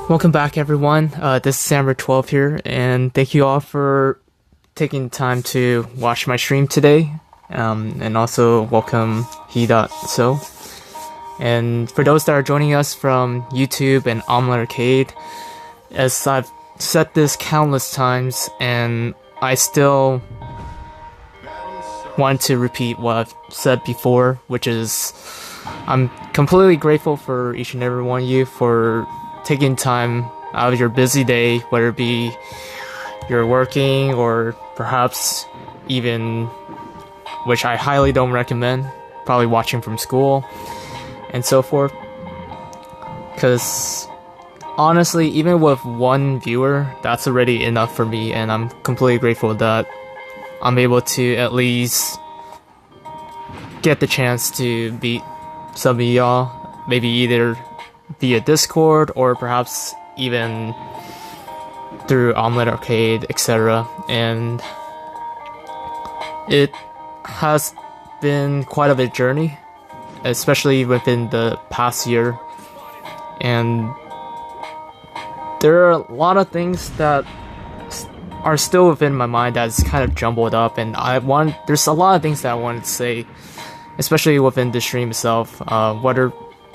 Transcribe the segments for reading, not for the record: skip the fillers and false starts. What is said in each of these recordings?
Welcome back, everyone. This is Samber12 here, and thank you all for taking time to watch my stream today. And also welcome he.so. And for those that are joining us from YouTube and Omelette Arcade, as I've said this countless times, and I still want to repeat what I've said before, which is I'm completely grateful for each and every one of you for taking time out of your busy day, whether it be you're working or perhaps even, which I highly don't recommend, probably watching from school and so forth. Because honestly, even with one viewer, that's already enough for me, and I'm completely grateful that I'm able to at least get the chance to beat some of y'all, maybe either via Discord or perhaps even through Omelette Arcade, etc. And it has been quite a bit journey, especially within the past year, and there are a lot of things that are still within my mind that's kind of jumbled up, and there's a lot of things that I wanted to say, especially within the stream itself, whether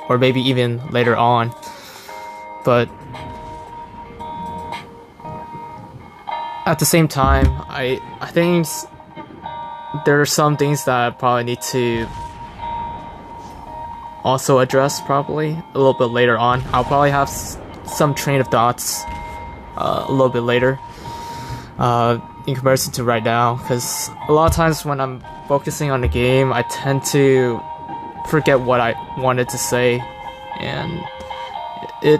or maybe even later on. But at the same time, I think there are some things that I probably need to also address probably a little bit later on. I'll probably have some train of thoughts a little bit later in comparison to right now, because a lot of times when I'm focusing on the game, I tend to forget what I wanted to say, and it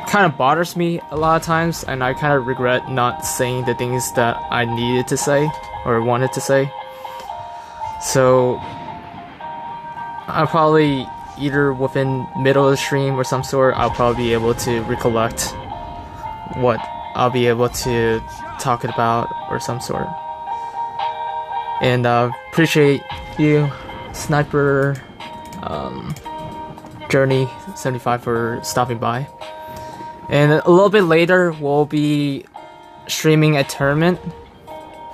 kind of bothers me a lot of times, and I kind of regret not saying the things that I needed to say or wanted to say. So I'll probably either within middle of the stream or some sort, I'll probably be able to recollect what I'll be able to talk about or some sort. And appreciate you, Sniper Journey 75, for stopping by. And a little bit later, we'll be streaming a tournament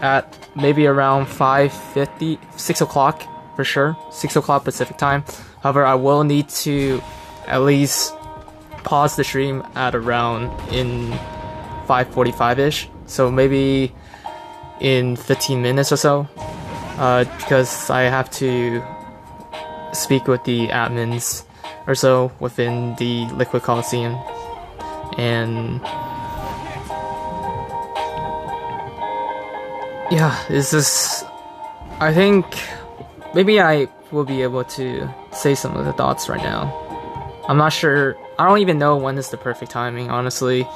at maybe around 5:50, 6 o'clock for sure, 6 o'clock Pacific time. However, I will need to at least pause the stream at around in 5:45-ish, so maybe in 15 minutes or so, because I have to speak with the admins or so within the Liquid Colosseum. And yeah, it's just, I think maybe I will be able to say some of the thoughts right now. I'm not sure, I don't even know when is the perfect timing, honestly,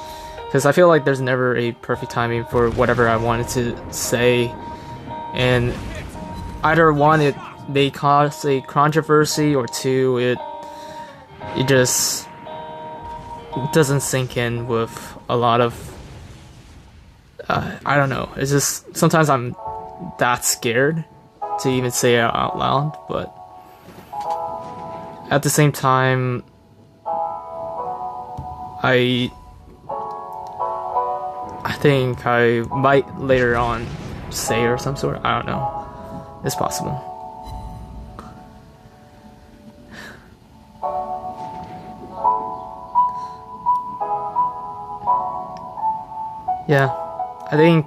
because I feel like there's never a perfect timing for whatever I wanted to say, and either one, it may cause a controversy, or two, it just doesn't sink in with a lot of I don't know, it's just sometimes I'm that scared to even say it out loud, but at the same time I think I might later on say or some sort, I don't know, it's possible. Yeah, I think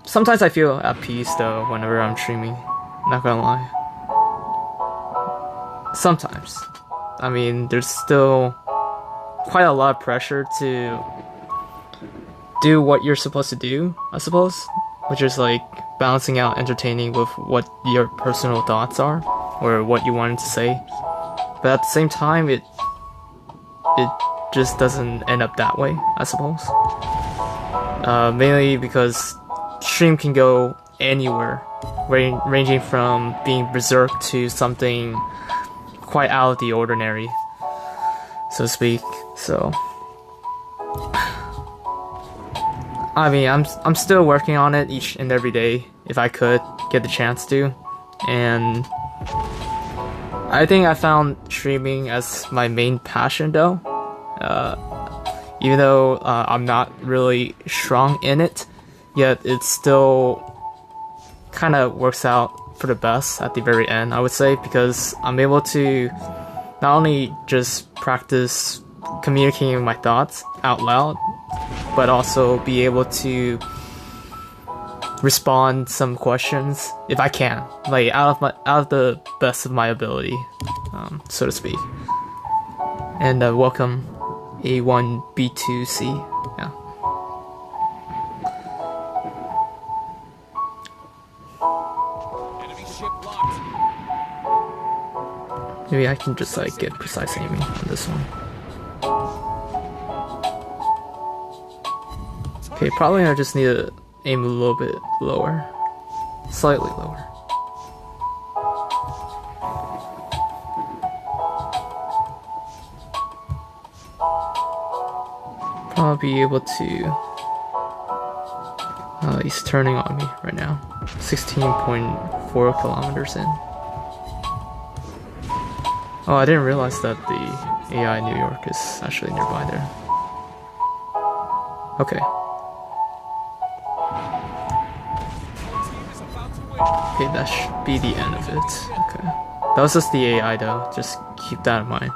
sometimes I feel at peace though whenever I'm streaming, not gonna lie. Sometimes. I mean, there's still quite a lot of pressure to do what you're supposed to do, I suppose, which is like balancing out entertaining with what your personal thoughts are, or what you wanted to say. But at the same time, it just doesn't end up that way, I suppose. Mainly because stream can go anywhere, ranging from being berserk to something quite out of the ordinary, so to speak. So I mean, I'm still working on it each and every day if I could get the chance to, and I think I found streaming as my main passion though. even though I'm not really strong in it, yet it still kind of works out for the best at the very end, I would say, because I'm able to not only just practice communicating my thoughts out loud, but also be able to respond some questions if I can, like out of the best of my ability, so to speak. And welcome A1B2C. Yeah. Maybe I can just like get precise aiming on this one. Okay, probably I just need to aim a little bit lower, slightly lower. Probably be able to. He's turning on me right now. 16.4 kilometers in. Oh, I didn't realize that the AI New York is actually nearby there. Okay. Okay, that should be the end of it. Okay. That was just the AI though, just keep that in mind.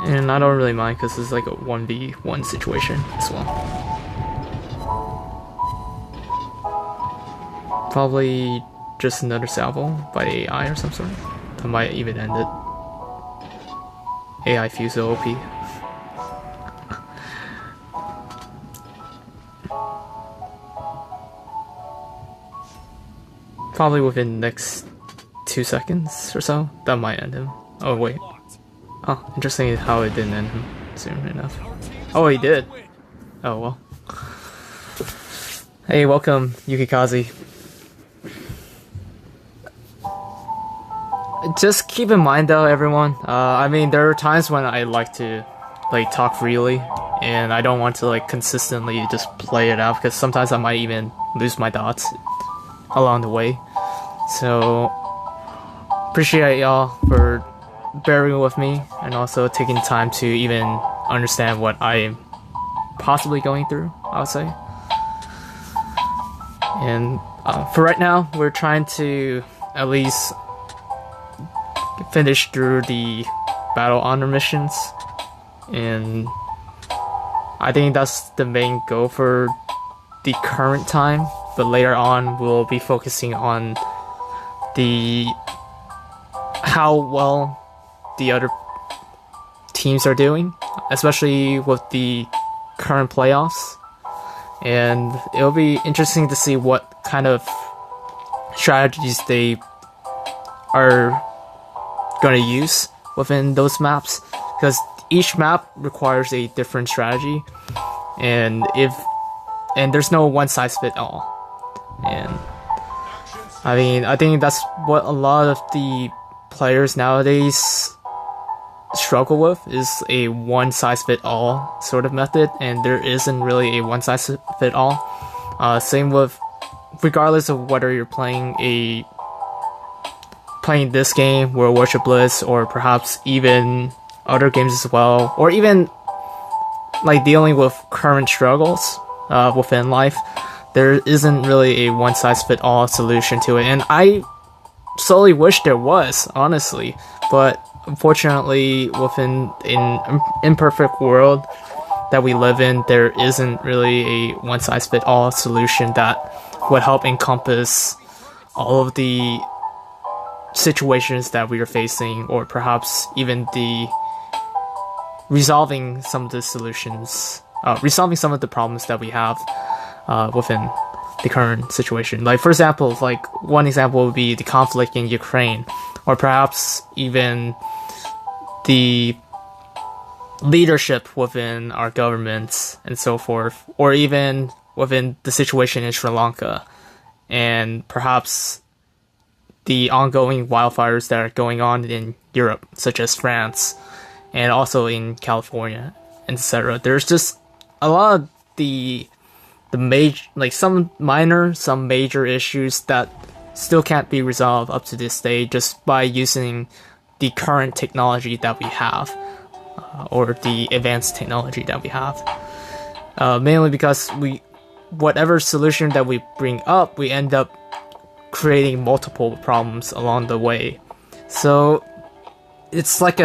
And I don't really mind because it's like a 1v1 situation as well. Probably just another salvo by AI or some sort. That might even end it. AI fuse OP. Probably within the next 2 seconds or so, that might end him. Oh wait. Oh, interesting how it didn't end him soon enough. Oh, he did. Oh well. Hey, welcome, Yukikaze. Just keep in mind though, everyone. I mean, there are times when I like to like talk freely, and I don't want to like consistently just play it out because sometimes I might even lose my thoughts along the way. So appreciate y'all for bearing with me and also taking time to even understand what I am possibly going through, I would say. And for right now, we're trying to at least finish through the battle honor missions, and I think that's the main goal for the current time, but later on we'll be focusing on the how well the other teams are doing, especially with the current playoffs, and it'll be interesting to see what kind of strategies they are going to use within those maps, because each map requires a different strategy, and there's no one size fit all. And I mean, I think that's what a lot of the players nowadays struggle with, is a one size fit all sort of method, and there isn't really a one size fit all. Same with, regardless of whether you're playing this game, World Warship Blitz, or perhaps even other games as well, or even like dealing with current struggles within life, there isn't really a one size fit all solution to it. And I solely wish there was, honestly, but unfortunately within an imperfect world that we live in, there isn't really a one size fit all solution that would help encompass all of the situations that we are facing, or perhaps even the resolving some of the solutions, resolving some of the problems that we have within the current situation. Like, for example, like one example would be the conflict in Ukraine, or perhaps even the leadership within our governments and so forth, or even within the situation in Sri Lanka, and perhaps the ongoing wildfires that are going on in Europe, such as France, and also in California, etc. There's just a lot of the major, like some minor, some major issues that still can't be resolved up to this day just by using the current technology that we have, or the advanced technology that we have. Mainly because whatever solution that we bring up, we end up creating multiple problems along the way. So it's like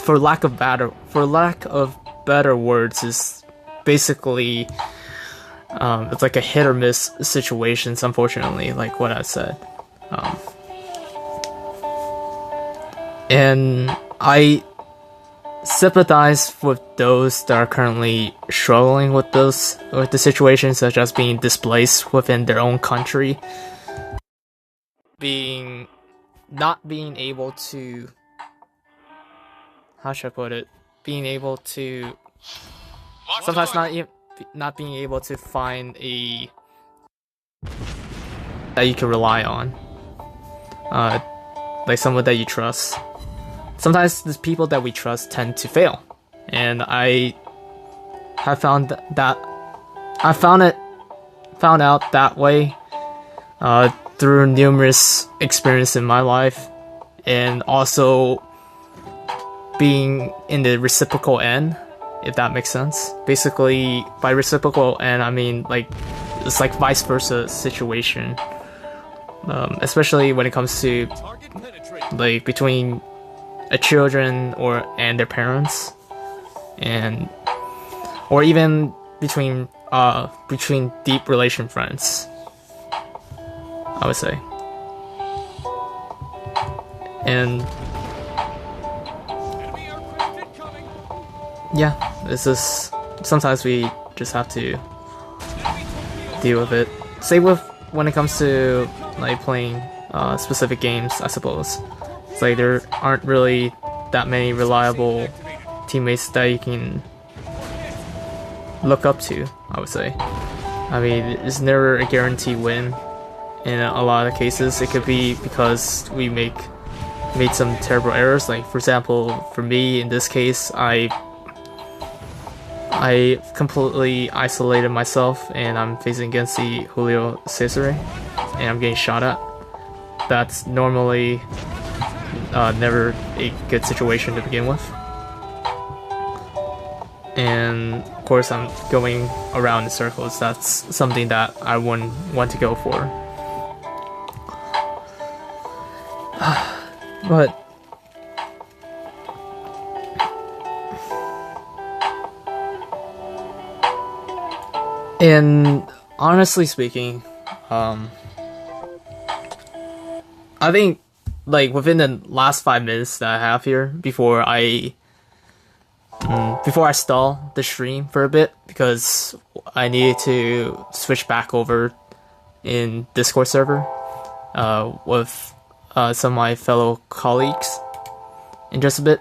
for lack of better words, is basically it's like a hit or miss situations, unfortunately, like what I said. And I sympathize with those that are currently struggling with the situations, such as being displaced within their own country, not being able to, how should I put it, being able to sometimes not being able to find a that you can rely on, like someone that you trust. Sometimes the people that we trust tend to fail, and I have found out that way through numerous experiences in my life, and also being in the reciprocal end, if that makes sense. Basically, by reciprocal end, I mean like it's like vice versa situation, especially when it comes to like between a children and their parents, or even between deep relation friends, I would say. And yeah, this is sometimes we just have to deal with it. Same with when it comes to like playing specific games, I suppose. It's like there aren't really that many reliable teammates that you can look up to, I would say. I mean, it's never a guaranteed win. In a lot of cases, it could be because we made some terrible errors. Like, for example, for me in this case, I completely isolated myself, and I'm facing against the Julio Cesare, and I'm getting shot at. That's normally never a good situation to begin with. And of course, I'm going around in circles. That's something that I wouldn't want to go for. But and honestly speaking, I think like within the last 5 minutes that I have here before I stall the stream for a bit, because I needed to switch back over in Discord server with some of my fellow colleagues in just a bit.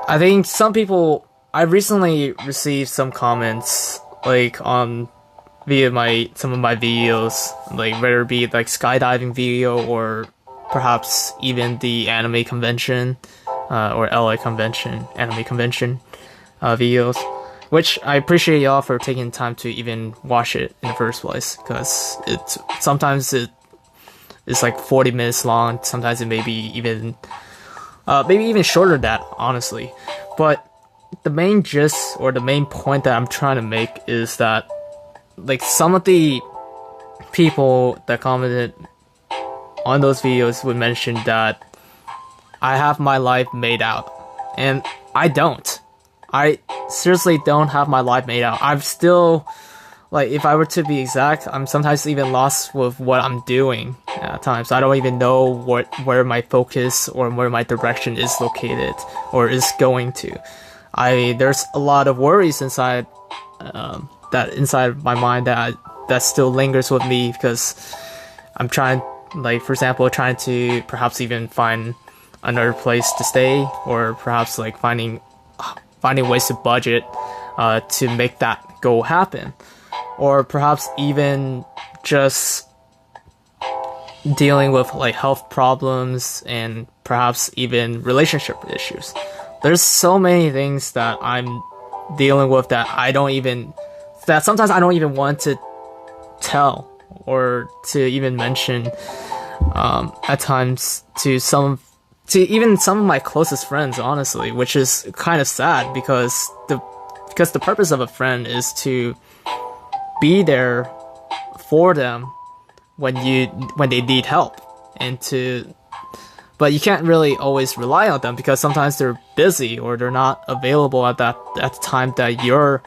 I think some people, I recently received some comments like via some of my videos, like whether it be like skydiving video or perhaps even the anime convention or LA convention, anime convention videos, which I appreciate y'all for taking time to even watch it in the first place, because sometimes it's like 40 minutes long, sometimes it may be even shorter than that, honestly. But the main gist or the main point that I'm trying to make is that like some of the people that commented on those videos would mention that I have my life made out, and I don't. I seriously don't have my life made out. I'm still, like, if I were to be exact, I'm sometimes even lost with what I'm doing at times. I don't even know where my focus or where my direction is located or is going to. There's a lot of worries inside inside my mind that still lingers with me, because I'm trying, like, for example, trying to perhaps even find another place to stay, or perhaps like finding ways to budget to make that goal happen, or perhaps even just dealing with like health problems and perhaps even relationship issues. There's so many things that I'm dealing with that sometimes I don't even want to tell or to even mention at times to even some of my closest friends, honestly, which is kind of sad because the purpose of a friend is to be there for them when they need help, but you can't really always rely on them because sometimes they're busy or they're not available at the time that you're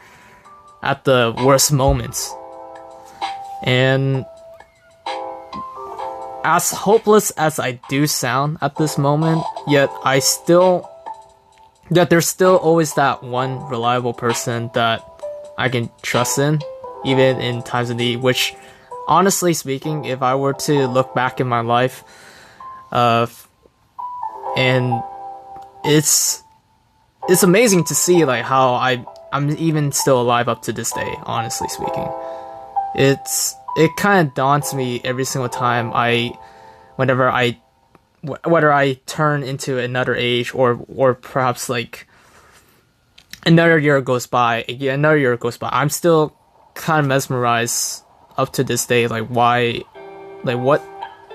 at the worst moments. And as hopeless as I do sound at this moment, yet there's still always that one reliable person that I can trust in, even in times of need, which, honestly speaking, if I were to look back in my life, and it's amazing to see like how I'm even still alive up to this day, honestly speaking. It kind of daunts me every single time whether I turn into another age or perhaps like another year goes by, I'm still kind of mesmerized up to this day, like what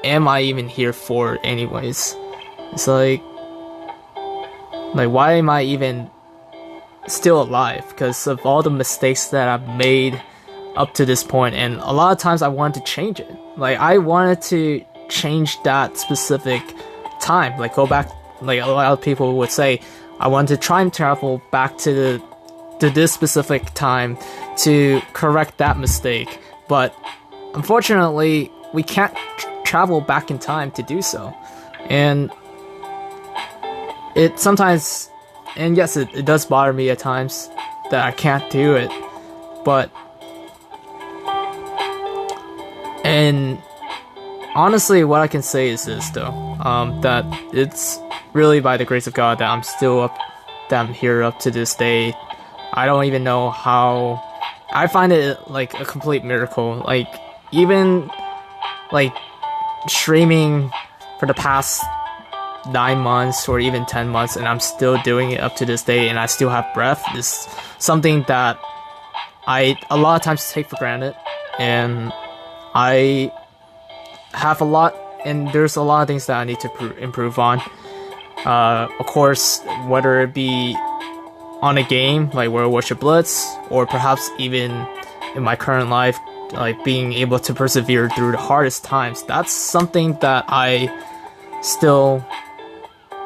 am I even here for anyways? It's like why am I even still alive? Because of all the mistakes that I've made up to this point, and a lot of times I wanted to change it. Like I wanted to change that specific time, like go back, like a lot of people would say, I wanted to time travel back to this specific time to correct that mistake, but unfortunately we can't travel back in time to do so. And it sometimes, and yes, it does bother me at times that I can't do it, but and honestly, what I can say is this though, that it's really by the grace of God that I'm here up to this day. I don't even know how. I find it like a complete miracle. Like even like streaming for the past 9 months or even 10 months, and I'm still doing it up to this day, and I still have breath, is something that I a lot of times take for granted, and I have there's a lot of things that I need to improve on. Of course, whether it be on a game like World Warship Blitz, or perhaps even in my current life, like being able to persevere through the hardest times, that's something that I still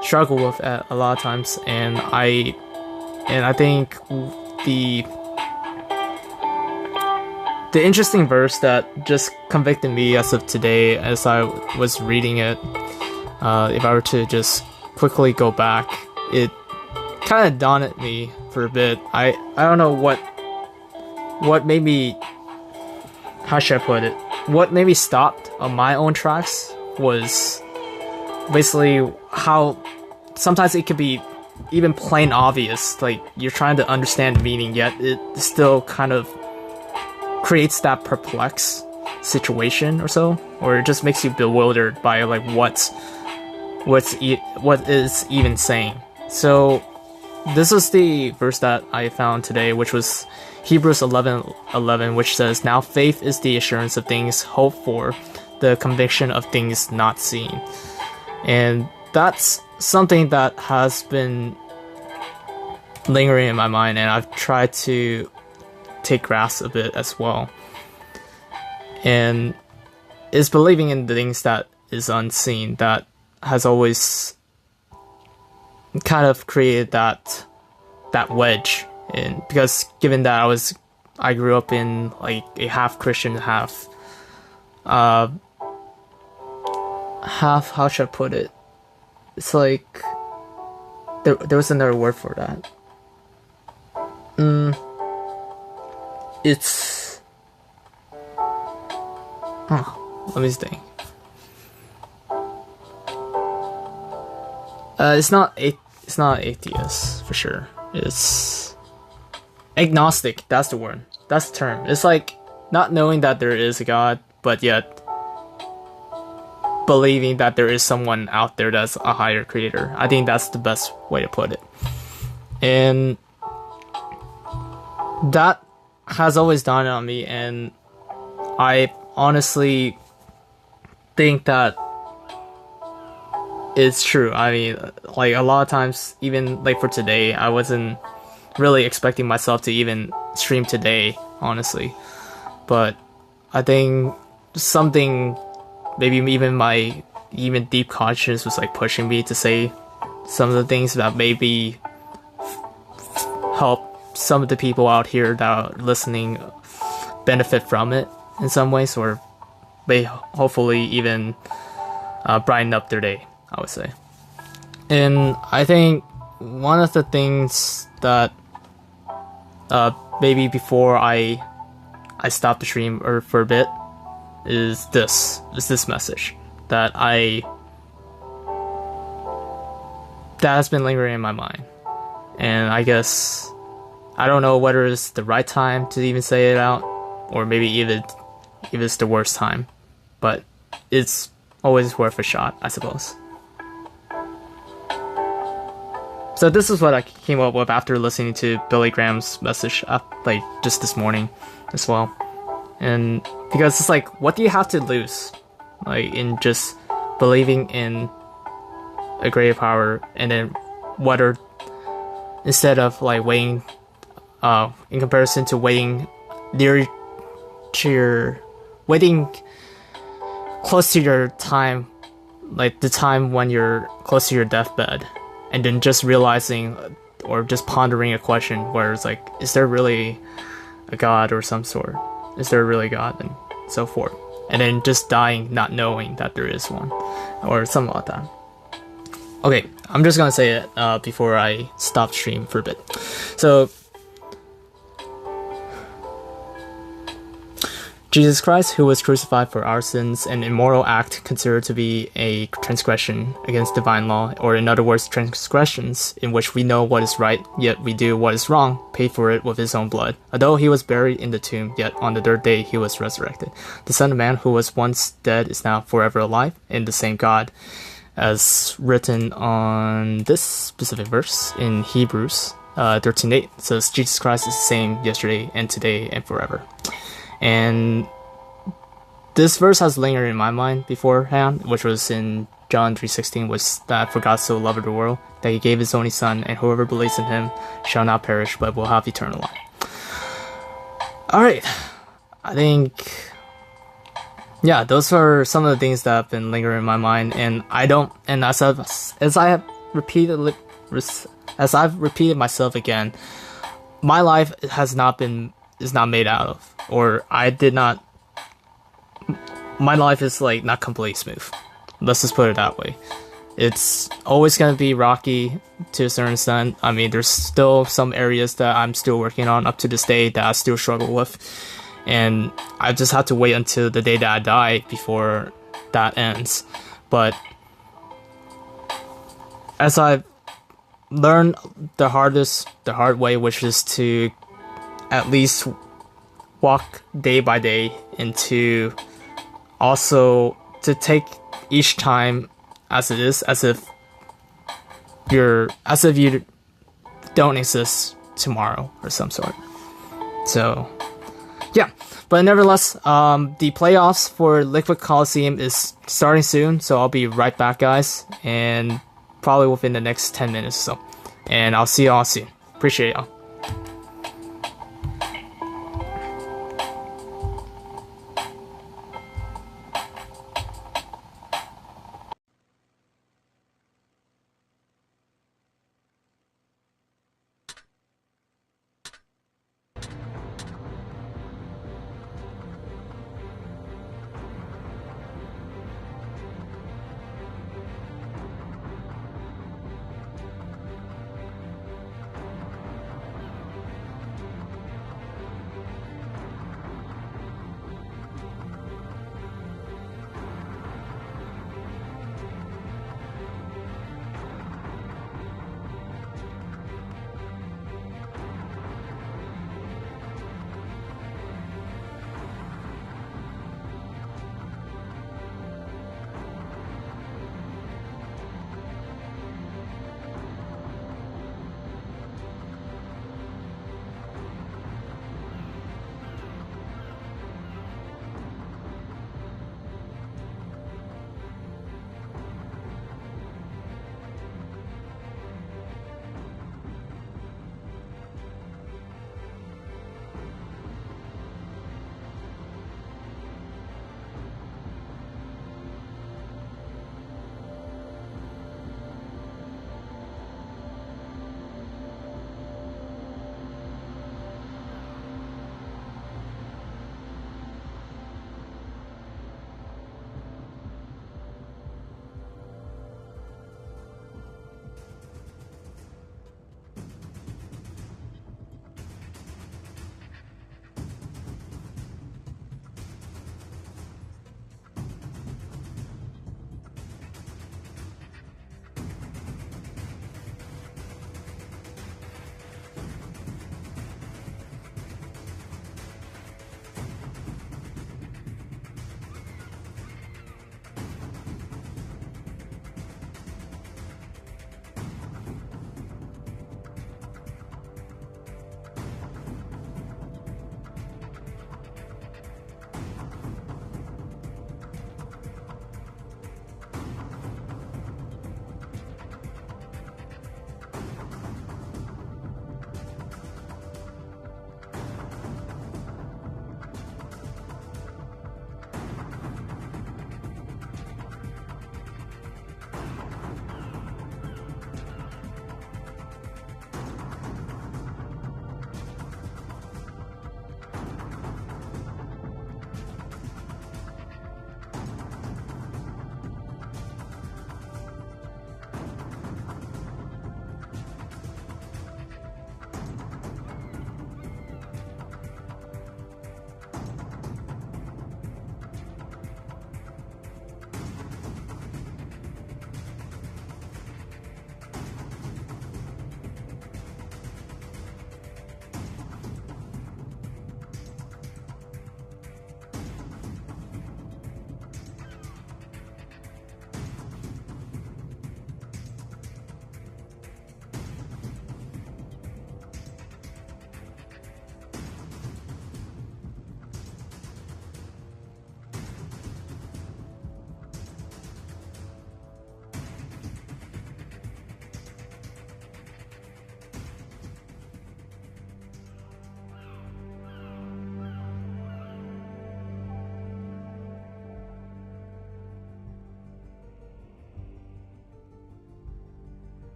struggle with at a lot of times. And I think the interesting verse that just convicted me as of today, as I was reading it, if I were to just quickly go back, it kind of dawned me for a bit. I don't know what made me, how should I put it, what made me stopped on my own tracks was basically how sometimes it could be even plain obvious, like you're trying to understand meaning, yet it still kind of creates that perplexed situation or so, or it just makes you bewildered by like what is even saying. So this is the verse that I found today, which was Hebrews 11:11, which says, "Now faith is the assurance of things hoped for, the conviction of things not seen." And that's something that has been lingering in my mind, and I've tried to take grasp of it as well. And it's believing in the things that is unseen that has always kind of created that wedge. And because given that I grew up in like a half Christian, half how should I put it? It's like there was another word for that. It's let me think. It's not atheist for sure. It's agnostic. That's the word. That's the term. It's like not knowing that there is a God, but yet believing that there is someone out there that's a higher creator. I think that's the best way to put it. And that has always dawned on me, and I honestly think that it's true. I mean, like a lot of times, even like for today, I wasn't really expecting myself to even stream today, honestly. But I think something, maybe even my even deep conscience was like pushing me to say some of the things that maybe help some of the people out here that are listening benefit from it in some ways, or may hopefully even brighten up their day, I would say. And I think one of the things that maybe before I stop the stream or for a bit is this message that has been lingering in my mind. And I guess I don't know whether it's the right time to even say it out, or maybe even if it's the worst time, but it's always worth a shot, I suppose. So this is what I came up with after listening to Billy Graham's message like just this morning as well. And because it's like, what do you have to lose, like, in just believing in a greater power, and then whether instead of like waiting in comparison to waiting waiting close to your time, like the time when you're close to your deathbed, and then just realizing or just pondering a question where it's like, is there really a God or some sort? Is there really God? And so forth. And then just dying not knowing that there is one, or something like that. Okay, I'm just gonna say it before I stop stream for a bit. So, Jesus Christ, who was crucified for our sins, an immoral act considered to be a transgression against divine law, or in other words, transgressions in which we know what is right, yet we do what is wrong, paid for it with his own blood. Although he was buried in the tomb, yet on the third day he was resurrected. The Son of Man, who was once dead, is now forever alive, in the same God, as written on this specific verse in Hebrews 13:8. Says Jesus Christ is the same yesterday and today and forever. And this verse has lingered in my mind beforehand, which was in John 3:16, was that for God so loved the world that he gave his only Son, and whoever believes in him shall not perish but will have eternal life. Alright, I think, yeah, those are some of the things that have been lingering in my mind, and as I've repeated myself again, my life is not made out of, or my life is like not completely smooth. Let's just put it that way. It's always going to be rocky to a certain extent. I mean, there's still some areas that I'm still working on up to this day that I still struggle with. And I just have to wait until the day that I die before that ends. But as I've learned the hard way, which is to at least walk day by day, and to also to take each time as it is, as if you don't exist tomorrow or some sort. So yeah, but nevertheless, the playoffs for Liquid Colosseum is starting soon, so I'll be right back, guys, and probably within the next 10 minutes or so. And I'll see y'all soon. Appreciate y'all.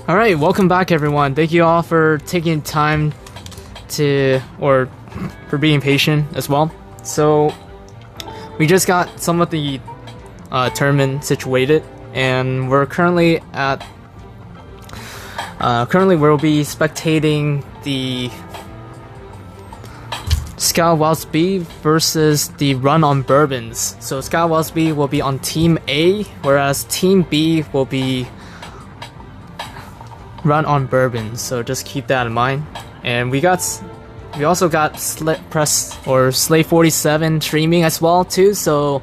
Alright, welcome back everyone. Thank you all for taking time for being patient as well. So, we just got some of the tournament situated, and we're currently we'll be spectating the ScoWOWSB versus the Run on Bourbons. So ScoWOWSB will be on Team A, whereas Team B will be Run on Bourbon, so just keep that in mind. And we also got Slave 47 streaming as well too, so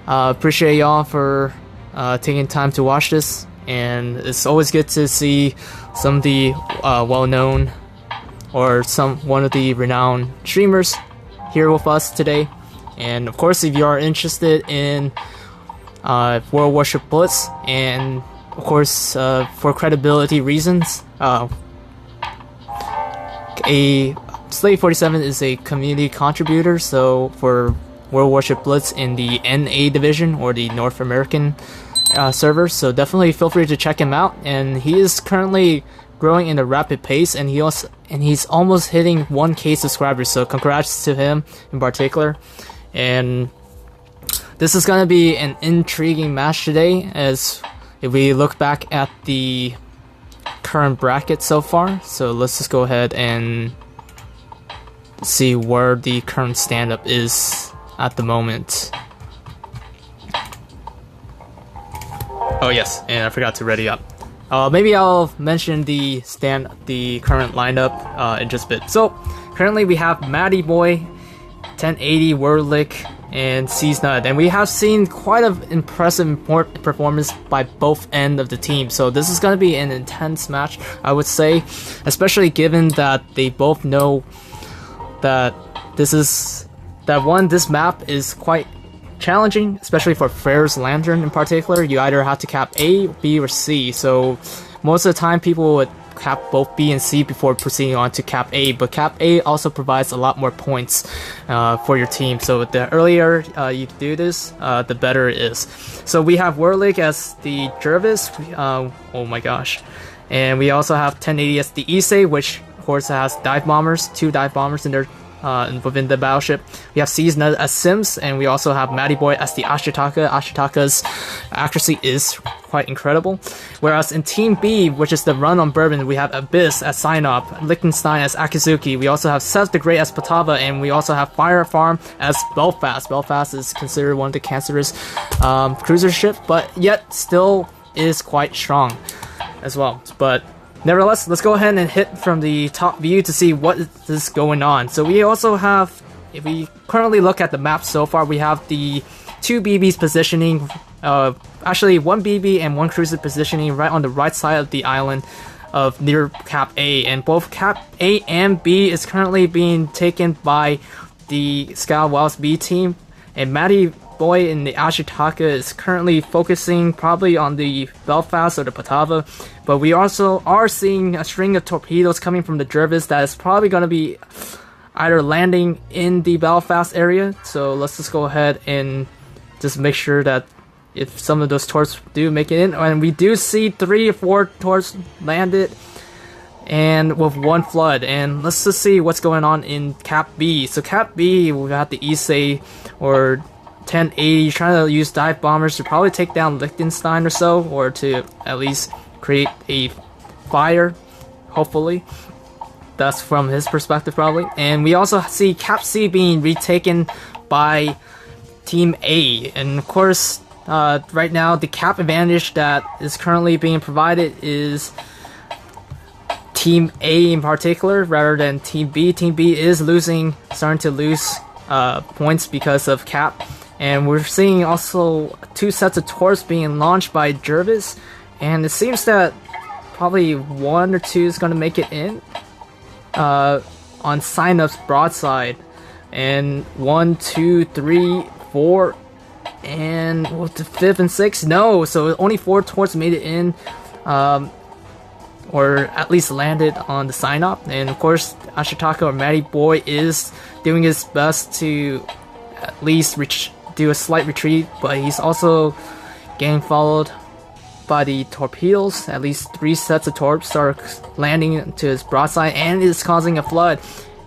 appreciate y'all for taking time to watch this, and it's always good to see some of the well-known or one of the renowned streamers here with us today. And of course, if you are interested in World Warship Blitz, and of course, for credibility reasons, a Slave 47 is a community contributor, so for World Warship Blitz in the NA division, or the North American server, so definitely feel free to check him out. And he is currently growing in a rapid pace, and he's almost hitting 1K subscribers, so congrats to him in particular. And this is going to be an intriguing match today, as if we look back at the current bracket so far. So let's just go ahead and see where the current stand-up is at the moment. Oh yes, and I forgot to ready up. Maybe I'll mention the current lineup in just a bit. So currently we have Matty Boy, 1080, Wurlik, and Seas Nut, and we have seen quite an impressive performance by both ends of the team. So this is going to be an intense match, I would say, especially given that they both know that this map is quite challenging, especially for Fair's Lantern in particular. You either have to cap A, B, or C. So most of the time people would cap both B and C before proceeding on to cap A, but cap A also provides a lot more points for your team. So the earlier you do this, the better it is. So we have Wurlik as the Jervis, oh my gosh, and we also have 1080 as the Issei, which of course has dive bombers, 2 dive bombers in their within the battleship. We have Seas Nut as Sims, and we also have Matty Boy as the Ashitaka. Ashitaka's accuracy is quite incredible. Whereas in Team B, which is the Run on Bourbon, we have Abyss as Synop, Liechtenstein as Akizuki, we also have Seth the Great as Patava, and we also have Fire Farm as Belfast. Belfast is considered one of the cancerous cruiser ship, but yet still is quite strong as well. But nevertheless, let's go ahead and hit from the top view to see what is going on. So we also have, if we currently look at the map so far, we have the 2 BBs positioning, actually 1 BB and 1 cruiser positioning right on the right side of the island of near Cap A, and both Cap A and B is currently being taken by the ScoWOWSB team, and Matty Boy in the Ashitaka is currently focusing probably on the Belfast or the Patava, but we also are seeing a string of torpedoes coming from the Jervis that is probably going to be either landing in the Belfast area. So let's just go ahead and just make sure that if some of those torps do make it in, and we do see 3 or 4 torps landed and with 1 flood. And let's just see what's going on in Cap B. So Cap B, we got the Issei or 1080 trying to use dive bombers to probably take down Liechtenstein or so, or to at least create a fire, hopefully. That's from his perspective probably. And we also see Cap C being retaken by Team A, and of course right now the cap advantage that is currently being provided is Team A in particular rather than Team B. Team B is starting to lose points because of cap. And we're seeing also 2 sets of torps being launched by Jervis, and it seems that probably 1 or 2 is going to make it in on Synup's broadside, and 1, 2, 3, 4, and what, the 5th and 6th? No, so only 4 torps made it in, or at least landed on the Synop. And of course, Ashitaka or Matty Boy is doing his best to at least do a slight retreat, but he's also getting followed by the torpedoes. At least 3 sets of torps are landing into his broadside and is causing a flood.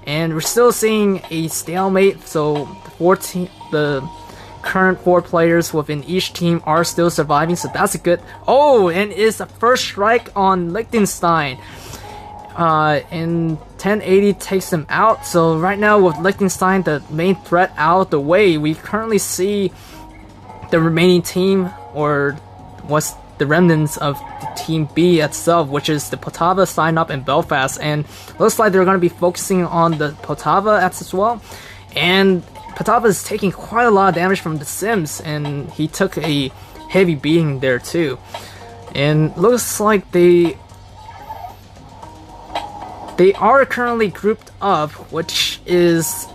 And we're still seeing a stalemate, so the current 4 players within each team are still surviving, so that's a good... Oh, and it's the first strike on Liechtenstein. And 1080 takes them out, so right now with Liechtenstein, the main threat out of the way, we currently see the remaining team, or what's the remnants of the Team B itself, which is the Poltava, Sign Up, and Belfast, and looks like they're going to be focusing on the Poltava as well. And Poltava is taking quite a lot of damage from the Sims, and he took a heavy beating there too. And looks like they are currently grouped up, which is,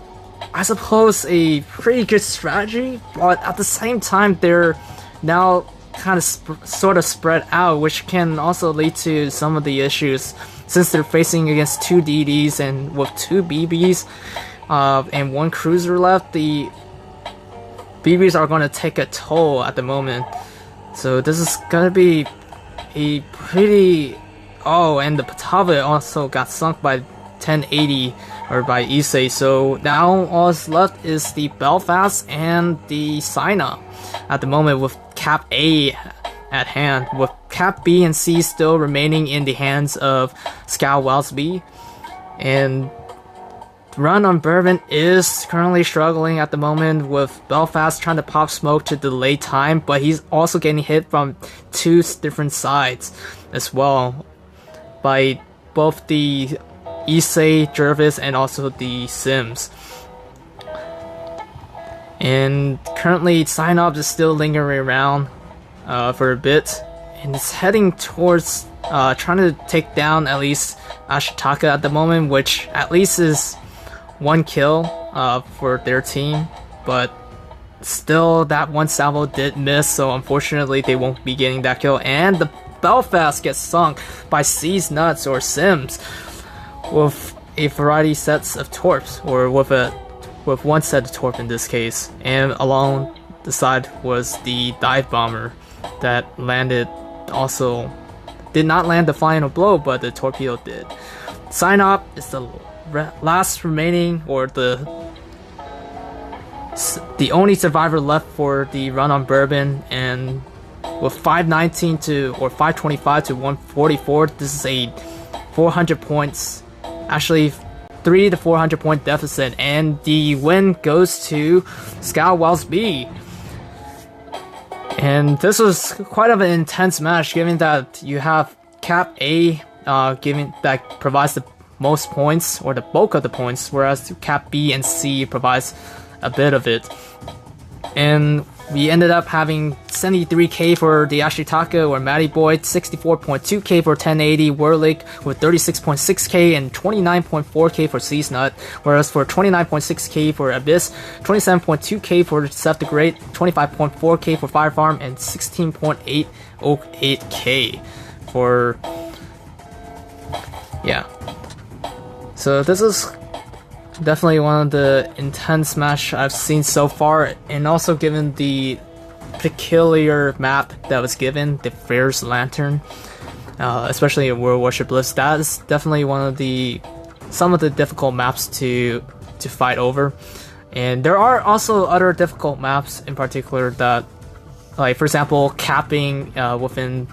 I suppose, a pretty good strategy, but at the same time they're now kind of sort of spread out, which can also lead to some of the issues since they're facing against 2 DDs and with 2 BBs and 1 cruiser left. The BBs are going to take a toll at the moment, so this is going to be a pretty... Oh, and the Poltava also got sunk by 1080 or by Issei, so now all that's left is the Belfast and the Sign Up at the moment, with Cap A at hand, with Cap B and C still remaining in the hands of ScoWOWSB. And Run on Bourbon is currently struggling at the moment, with Belfast trying to pop smoke to delay time, but he's also getting hit from 2 different sides as well, by both the Issei, Jervis, and also the Sims. And currently Sign Up is still lingering around for a bit, and it's heading towards trying to take down at least Ashitaka at the moment, which at least is 1 kill for their team, but still that 1 salvo did miss, so unfortunately they won't be getting that kill. And the Belfast gets sunk by C's Nuts or Sims with a variety sets of torps, or with 1 set of torp in this case. And along the side was the dive bomber that landed, also did not land the final blow, but the torpedo did. Sign Up is the last remaining, or the only survivor left for the Run on Bourbon, and with 519 to, or 525 to 144, this is a 400 points, actually 300 to 400 point deficit, and the win goes to ScoWOWSB. And this was quite of an intense match, given that you have Cap A that provides the most points, or the bulk of the points, whereas Cap B and C provides a bit of it. And we ended up having 73k for the Ashitaka or Matty Boy, 64.2k for 1080 Whirlig with 36.6k and 29.4k for C's Nut, whereas for 29.6k for Abyss, 27.2k for Seth the Great, 25.4k for Fire Farm, and 16.808k for... yeah. So this is definitely one of the intense match I've seen so far, and also given the peculiar map that was given, the Fair's Lantern, especially in World Warship List, that is definitely some of the difficult maps to fight over. And there are also other difficult maps in particular that, like for example, capping within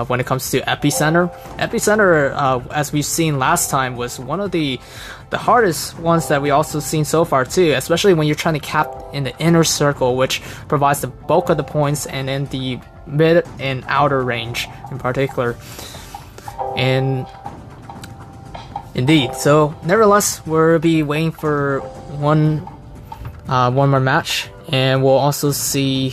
when it comes to Epicenter. Epicenter, as we've seen last time, was one of the hardest ones that we also seen so far too, especially when you're trying to cap in the inner circle, which provides the bulk of the points, and in the mid and outer range in particular. And indeed, so nevertheless, we'll be waiting for one more match, and we'll also see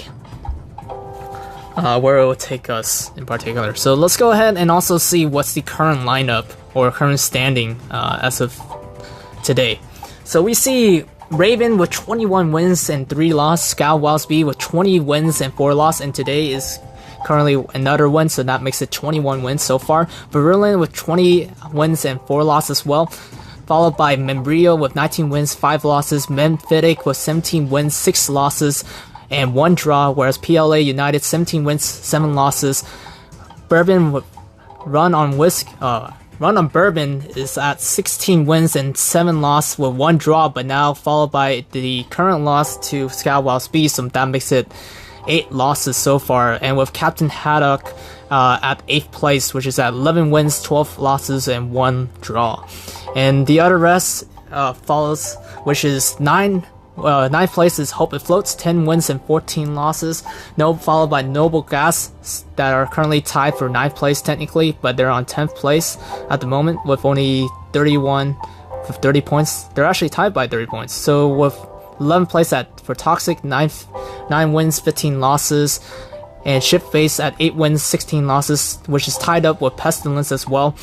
where it will take us in particular. So let's go ahead and also see what's the current lineup or current standing as of today. So we see Raven with 21 wins and 3 losses, ScoWOWSB with 20 wins and 4 losses, and today is currently another win, so that makes it 21 wins so far. Berlin with 20 wins and 4 losses as well, followed by Membrio with 19 wins, 5 losses, Memphitic with 17 wins, 6 losses, and 1 draw, whereas PLA United 17 wins, 7 losses, Bourbon run on Bourbon is at 16 wins and 7 losses with 1 draw, but now followed by the current loss to ScoWOWSB, so that makes it 8 losses so far. And with Captain Haddock at 8th place, which is at 11 wins, 12 losses, and 1 draw. And the other rest follows, which is 9th place is Hope It Floats, 10 wins and 14 losses. Followed by Noble Gas, that are currently tied for 9th place technically, but they're on 10th place at the moment with only 30 points. They're actually tied by 30 points. So with 11th place for Toxic, 9 wins, 15 losses. And Shipface at 8 wins, 16 losses, which is tied up with Pestilence as well.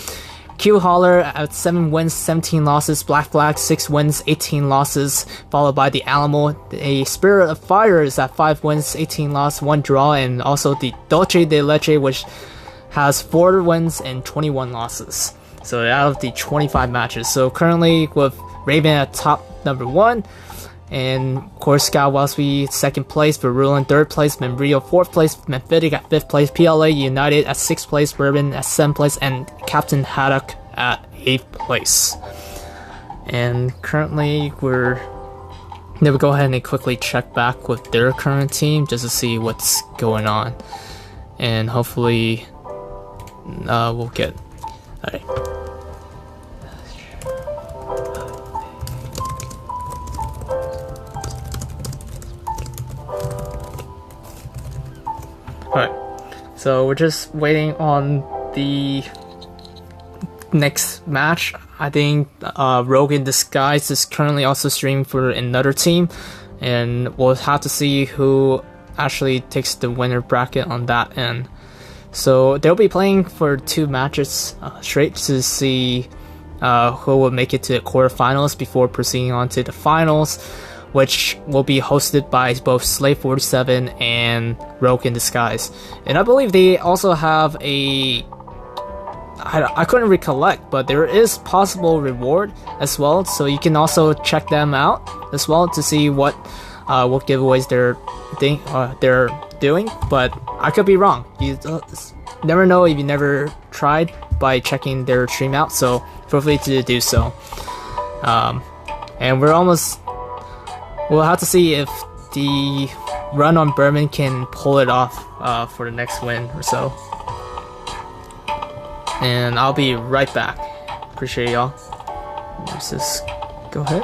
Q Holler at 7 wins, 17 losses. Black Flag 6 wins, 18 losses, followed by the Alamo. A Spirit of Fire is at 5 wins, 18 losses, 1 draw, and also the Dolce de Leche, which has 4 wins and 21 losses. So out of the 25 matches. So currently with Raven at top number 1, and of course ScoWOWSB 2nd place, Virulent 3rd place, Membrio 4th place, Memphitic at 5th place, PLA United at 6th place, Bourbon at 7th place, and Captain Haddock at 8th place. And currently we'll go ahead and quickly check back with their current team just to see what's going on, and hopefully we'll get alright. So we're just waiting on the next match. I think Rogue in Disguise is currently also streaming for another team, and we'll have to see who actually takes the winner bracket on that end. So they'll be playing for 2 matches straight to see who will make it to the quarterfinals before proceeding on to the finals, which will be hosted by both Slave 47 and Rogue in Disguise. And I believe they also have I couldn't recollect, but there is possible reward as well, so you can also check them out as well to see what giveaways they're doing. But I could be wrong. You never know if you never tried by checking their stream out, so feel free to do so. And we'll have to see if the run on Bourbon can pull it off for the next win or so. And I'll be right back. Appreciate y'all. Let's just go ahead.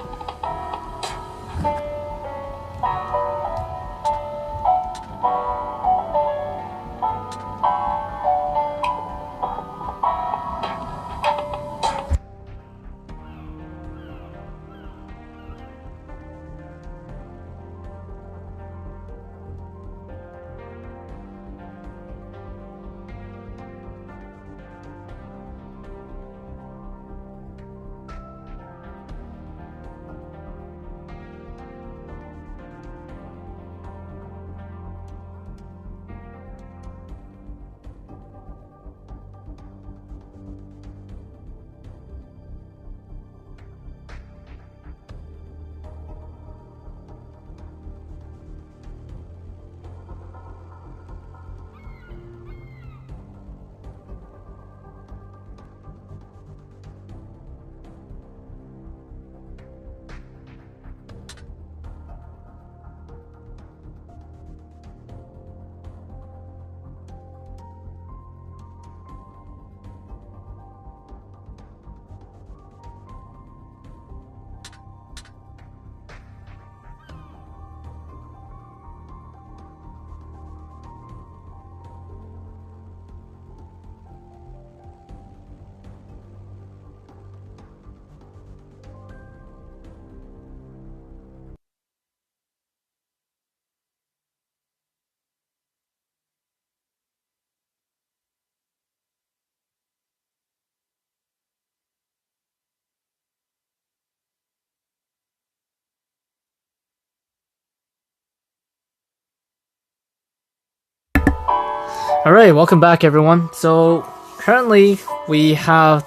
Alright, welcome back everyone. So currently we have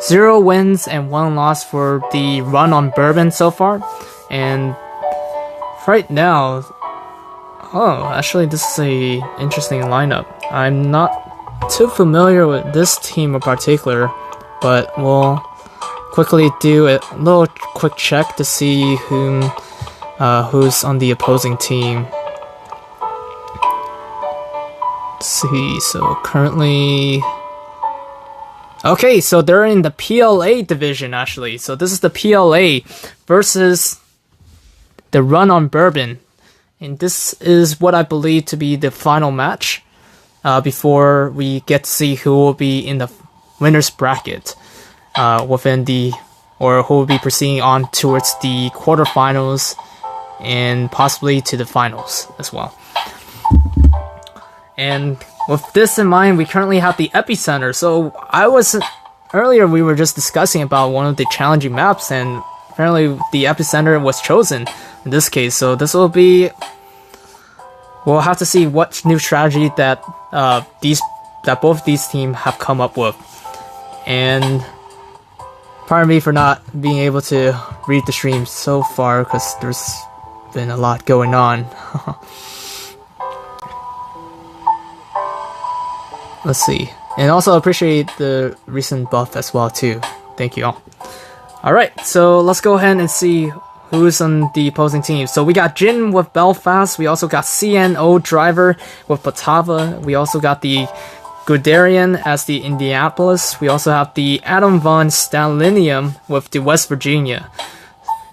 0 wins and 1 loss for the run on Bourbon so far. And right now, actually this is a interesting lineup. I'm not too familiar with this team in particular, but we'll quickly do a little quick check to see who's on the opposing team. Let's see, so currently... Okay, so they're in the PLA division, actually. So this is the PLA versus the Run on Bourbon. And this is what I believe to be the final match before we get to see who will be in the winner's bracket or who will be proceeding on towards the quarterfinals and possibly to the finals as well. And with this in mind, we currently have the epicenter. So earlier we were just discussing about one of the challenging maps, and apparently the epicenter was chosen in this case. So this will be, we'll have to see what new strategy that both these teams have come up with. And pardon me for not being able to read the stream so far, because there's been a lot going on. Let's see. And also appreciate the recent buff as well too. Thank you all. Alright, so let's go ahead and see who's on the opposing team. So we got Jin with Belfast. We also got CNO Driver with Patava. We also got the Guderian as the Indianapolis. We also have the Adam von Stalinium with the West Virginia.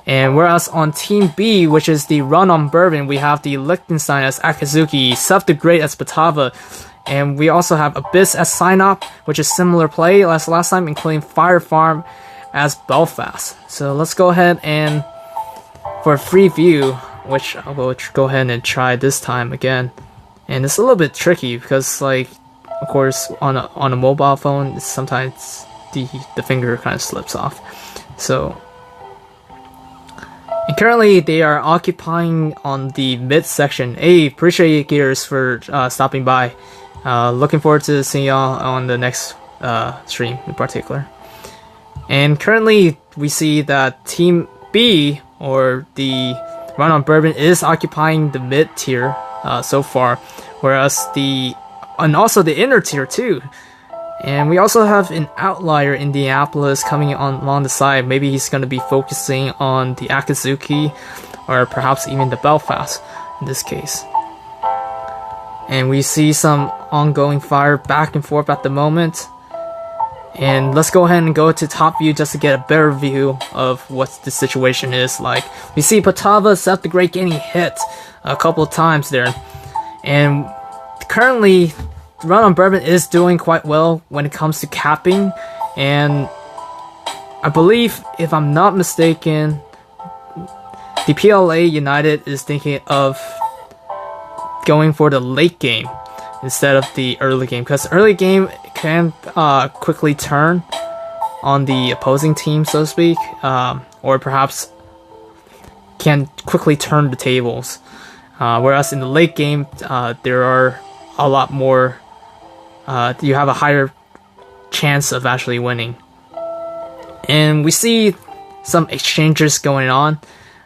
And whereas on Team B, which is the Run on Bourbon, we have the Liechtenstein as Akazuki, Self the Great as Patava, and we also have Abyss as Synop, which is similar play as last time, including Fire Farm as Belfast. So let's go ahead and for a free view, which I will go ahead and try this time again. And it's a little bit tricky because, like, of course, on a mobile phone, sometimes the finger kind of slips off. So, and currently they are occupying on the mid section. Hey, appreciate you, Gears, for stopping by. Looking forward to seeing y'all on the next stream in particular. And currently we see that Team B, or the Run on Bourbon, is occupying the mid tier so far, whereas and also the inner tier too. And we also have an outlier, Indianapolis, coming on along the side. Maybe he's going to be focusing on the Akazuki, or perhaps even the Belfast in this case. And we see some ongoing fire back and forth at the moment. And let's go ahead and go to top view just to get a better view of what the situation is like. We see Patava, Seth the Great, getting hit a couple of times there. And currently, Run on Bourbon is doing quite well when it comes to capping. And I believe, if I'm not mistaken, the PLA United is thinking of going for the late game instead of the early game, because early game can quickly turn on the opposing team, so to speak, or perhaps can quickly turn the tables, whereas in the late game there are a lot more, you have a higher chance of actually winning. And we see some exchanges going on.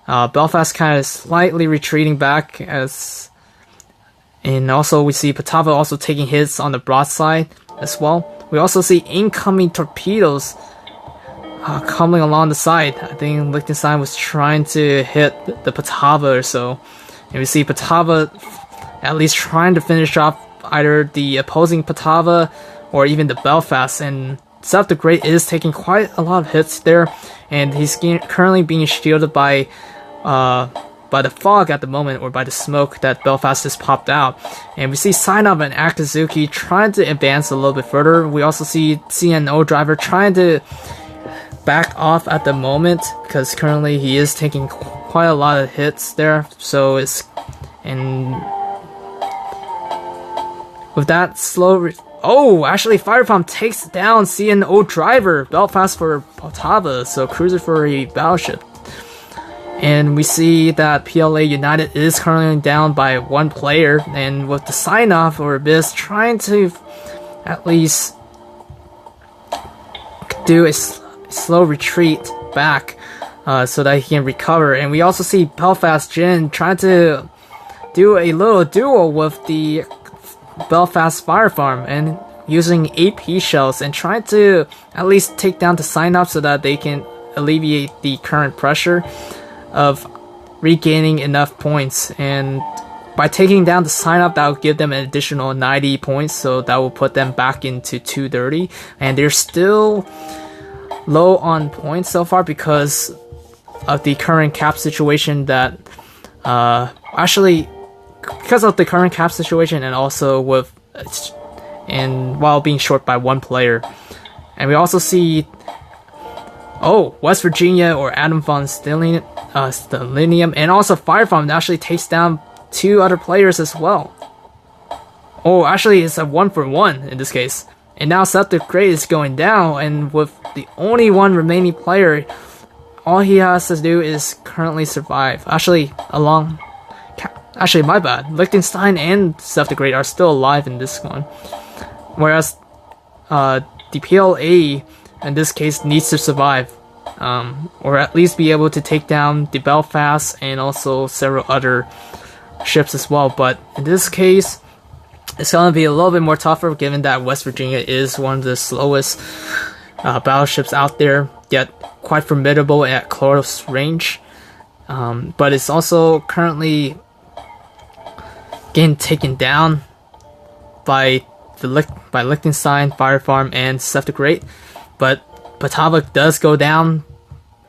Belfast kind of slightly retreating back, and also we see Patava also taking hits on the broadside as well. We also see incoming torpedoes coming along the side. I think Liechtenstein was trying to hit the Patava or so. And we see Patava at least trying to finish off either the opposing Patava or even the Belfast. And Seth the Great is taking quite a lot of hits there. And he's currently being shielded by the fog at the moment, or by the smoke that Belfast just popped out. And we see Synop and Akazuki trying to advance a little bit further. We also see CNO Driver trying to back off at the moment, because currently he is taking quite a lot of hits there. So and with that slow actually Fire Pump takes down CNO Driver. Belfast for Patava, so Cruiser for a battleship. And we see that PLA United is currently down by one player, and with the sign-off or Abyss trying to at least do a slow retreat back so that he can recover. And we also see Belfast Jin trying to do a little duel with the Belfast Fire Farm, and using AP shells and trying to at least take down the sign-up so that they can alleviate the current pressure of regaining enough points. And by taking down the sign-up, that will give them an additional 90 points, so that will put them back into 230. And they're still low on points so far because of the current cap situation that because of the current cap situation, and also while being short by one player. And we also see West Virginia or Adam von Stelinium and also Firefarm actually takes down 2 other players as well. Actually it's a 1-for-1 in this case. And now Seth the Great is going down, and with the only one remaining player, all he has to do is currently survive. Actually, my bad. Liechtenstein and Seth the Great are still alive in this one. Whereas the PLA in this case needs to survive. Or at least be able to take down the Belfast and also several other ships as well. But in this case, it's going to be a little bit more tougher, given that West Virginia is one of the slowest battleships out there, yet quite formidable at close range. But it's also currently getting taken down by Liechtenstein, Fire Farm, and Seth the Great. But Batava does go down,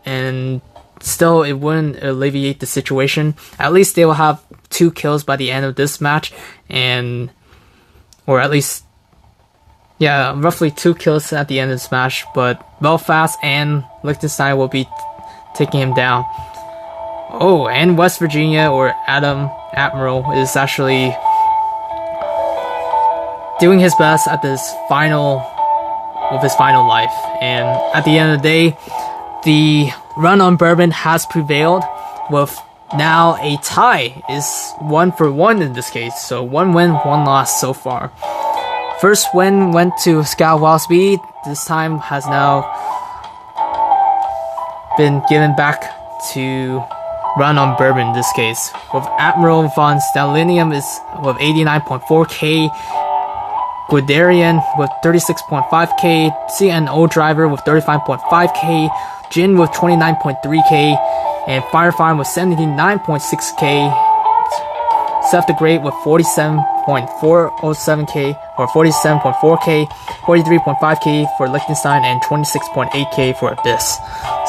and still it wouldn't alleviate the situation. At least they will have 2 kills by the end of this match, or at least, roughly 2 kills at the end of this match. But Belfast and Liechtenstein will be taking him down. And West Virginia or Admiral is actually doing his best at his final life. And at the end of the day, the run on Bourbon has prevailed, with now a tie is 1-for-1 in this case. So 1 win, 1 loss so far. First win went to ScoWOWSB. This time has now been given back to run on Bourbon in this case. With Admiral von Stelinium is with 89.4k. Guderian with 36.5k, CNO Driver with 35.5k, Jin with 29.3k, and Fire Farm with 79.6k, Seth the Great with 47.407k or 47.4k, 43.5k for Liechtenstein, and 26.8k for Abyss.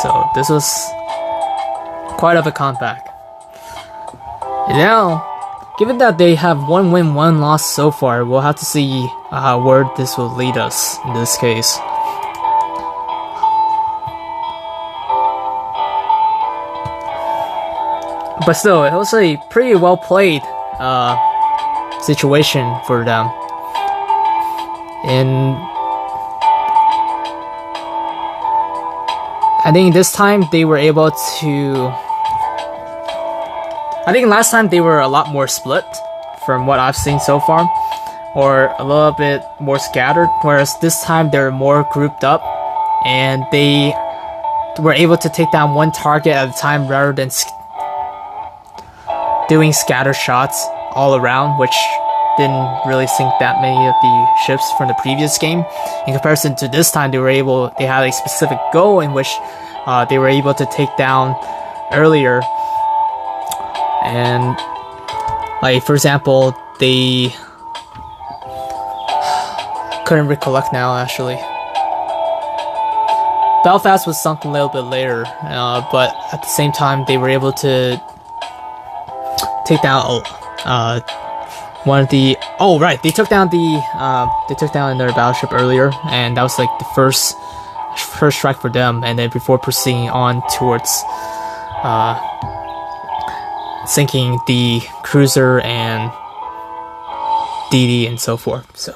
So this was quite of a comeback. And now, given that they have 1 win, 1 loss so far, we'll have to see where this will lead us in this case. But still, it was a pretty well played situation for them. And I think this time they were able to... I think last time they were a lot more split from what I've seen so far, or a little bit more scattered, whereas this time they're more grouped up and they were able to take down 1 target at a time rather than doing scatter shots all around, which didn't really sink that many of the ships from the previous game. In comparison to this time, they had a specific goal in which they were able to take down earlier. And like, for example, they couldn't recollect now actually. Belfast was sunk a little bit later, but at the same time they were able to take down one of the they took down another battleship earlier, and that was like the first strike for them, and then before proceeding on towards sinking the cruiser and DD and so forth. So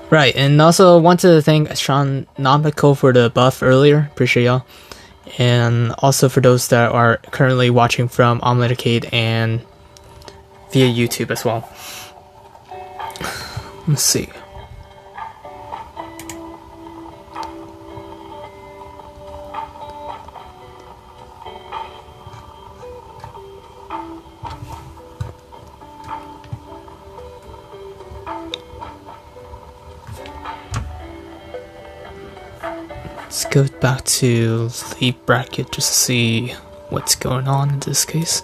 right, and also want to thank Astronomical for the buff earlier. Appreciate y'all. And also for those that are currently watching from Omelette Arcade and via YouTube as well. Let's see. Let's go back to the bracket just to see what's going on in this case.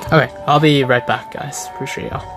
Okay, I'll be right back, guys. Appreciate y'all.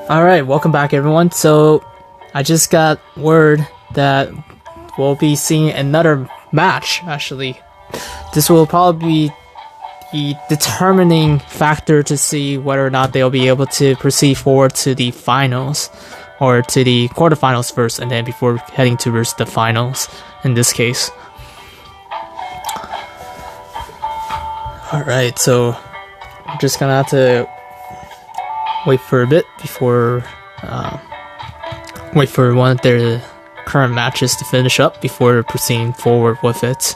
Alright, welcome back everyone. So, I just got word that we'll be seeing another match, actually. This will probably be the determining factor to see whether or not they'll be able to proceed forward to the finals, or to the quarterfinals first, and then before heading towards the finals, in this case. Alright, so I'm just gonna have to wait for a bit before wait for one of their current matches to finish up before proceeding forward with it.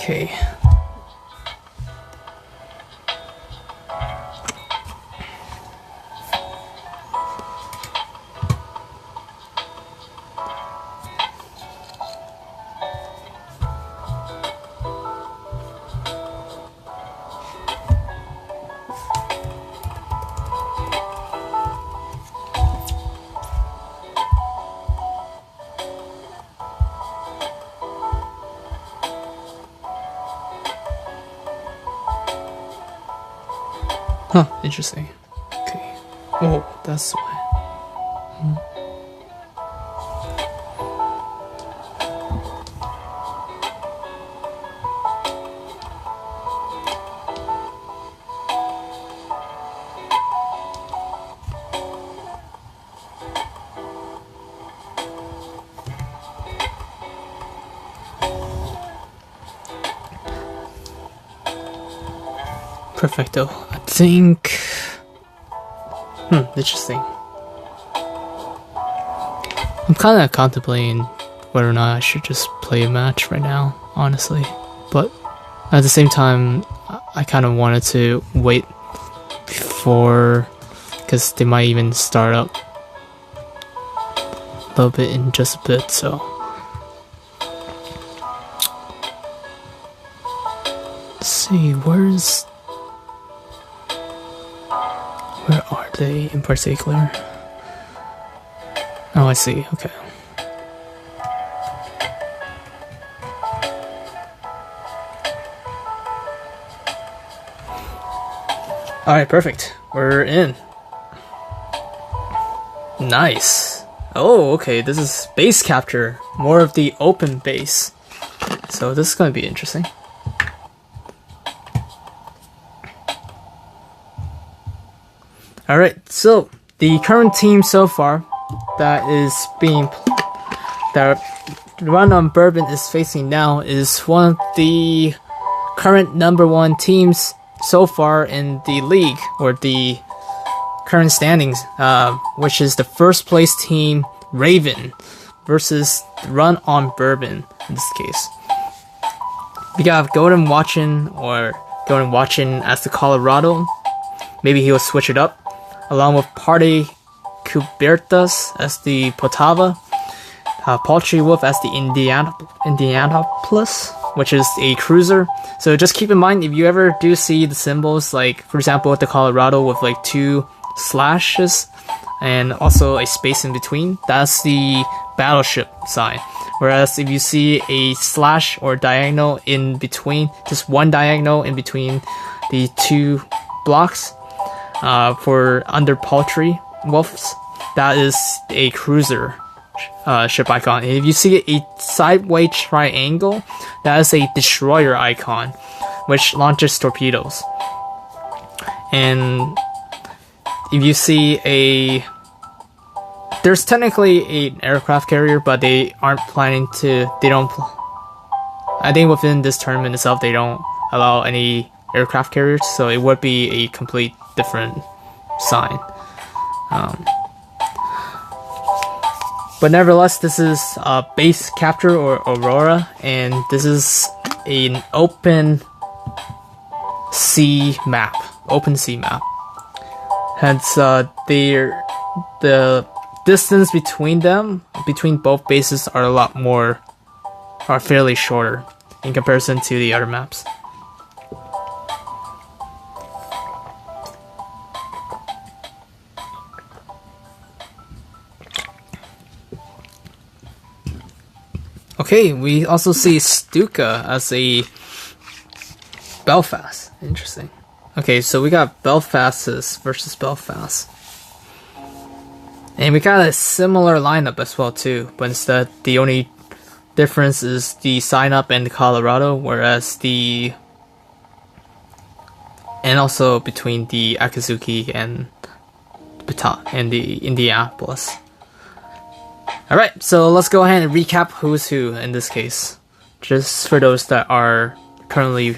Okay. Huh, interesting. Okay. Oh, that's why. Perfecto. I think... interesting. I'm kind of contemplating whether or not I should just play a match right now, honestly. But at the same time, I kind of wanted to wait before, because they might even start up a little bit in just a bit, so. Let's see, where are they in particular? Oh, I see, okay. Alright, perfect. We're in. Nice. Oh, okay, this is base capture. More of the open base. So this is going to be interesting. Alright, so the current team so far that Run on Bourbon is facing now is one of the current #1 teams so far in the league, or the current standings, which is the first place team Raven versus Run on Bourbon in this case. We got Golden Watchin as the Colorado. Maybe he'll switch it up, along with Party Cubertas as the Potava, Paltry Wolf as the Indianapolis, which is a cruiser. So just keep in mind, if you ever do see the symbols, like for example with the Colorado with like 2 slashes and also a space in between, that's the battleship sign. Whereas if you see a slash or diagonal in between, just one diagonal in between the 2 blocks, for under Paltry Wolves, that is a cruiser ship icon. If you see a sideways triangle, that is a destroyer icon, which launches torpedoes. And if you see there's technically an aircraft carrier, but they aren't planning to. I think within this tournament itself, they don't allow any aircraft carriers, so it would be a complete different sign. But nevertheless, this is base capture or Aurora, and this is an open sea map. Hence, the distance between both bases are fairly shorter in comparison to the other maps. Okay, we also see Stuka as a Belfast. Interesting. Okay, so we got Belfast versus Belfast. And we got a similar lineup as well too, but instead the only difference is the sign up and the Colorado, whereas and also between the Akazuki and the Indianapolis. Alright, so let's go ahead and recap who's who in this case, just for those that are currently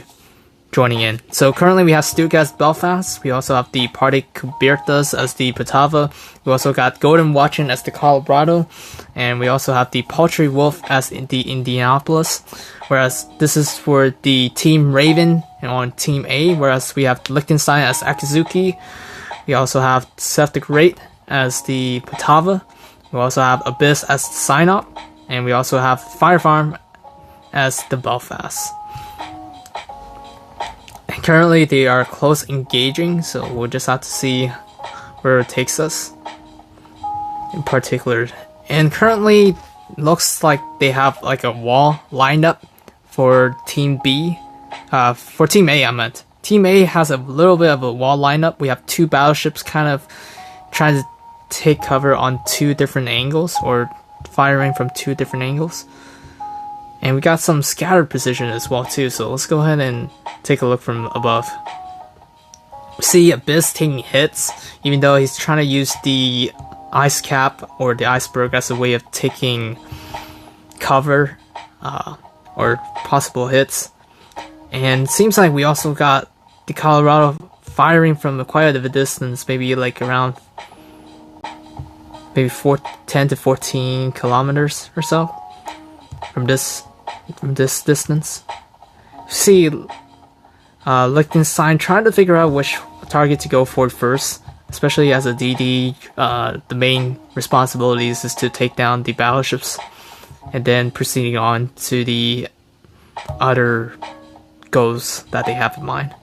joining in. So currently we have Stuka as Belfast, we also have the Party Cubertas as the Potava, we also got Golden Watchin as the Colorado, and we also have the Paltry Wolf as the Indianapolis, whereas this is for the Team Raven and on Team A, whereas we have Liechtenstein as Akazuki, we also have Seth the Great as the Potava, we also have Abyss as the Sign-Up, and we also have Fire Farm as the Belfast. And currently they are close engaging, so we'll just have to see where it takes us in particular. And currently looks like they have like a wall lined up for Team B. For Team A, I meant. Team A has a little bit of a wall lineup. We have 2 battleships kind of trying to take cover on 2 different angles, or firing from 2 different angles. And we got some scattered position as well too, so let's go ahead and take a look from above. See Abyss taking hits, even though he's trying to use the ice cap or the iceberg as a way of taking cover or possible hits. And seems like we also got the Colorado firing from quite a distance, maybe like around maybe 10 to 14 kilometers or so from this distance. See Liechtenstein trying to figure out which target to go for first, especially as a DD. The main responsibilities is to take down the battleships and then proceeding on to the other goals that they have in mind.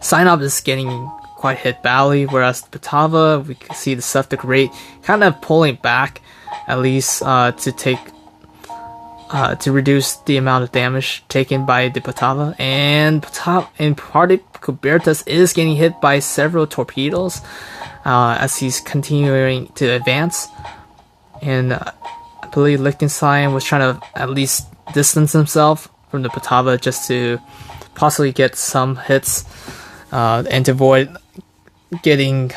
Sinop is getting quite hit badly, whereas Batava, we can see the Seftic rate kind of pulling back, at least to reduce the amount of damage taken by the Batava. And Party Kubertas is getting hit by several torpedoes as he's continuing to advance. And I believe Liechtenstein was trying to at least distance himself from the Batava just to possibly get some hits and to avoid getting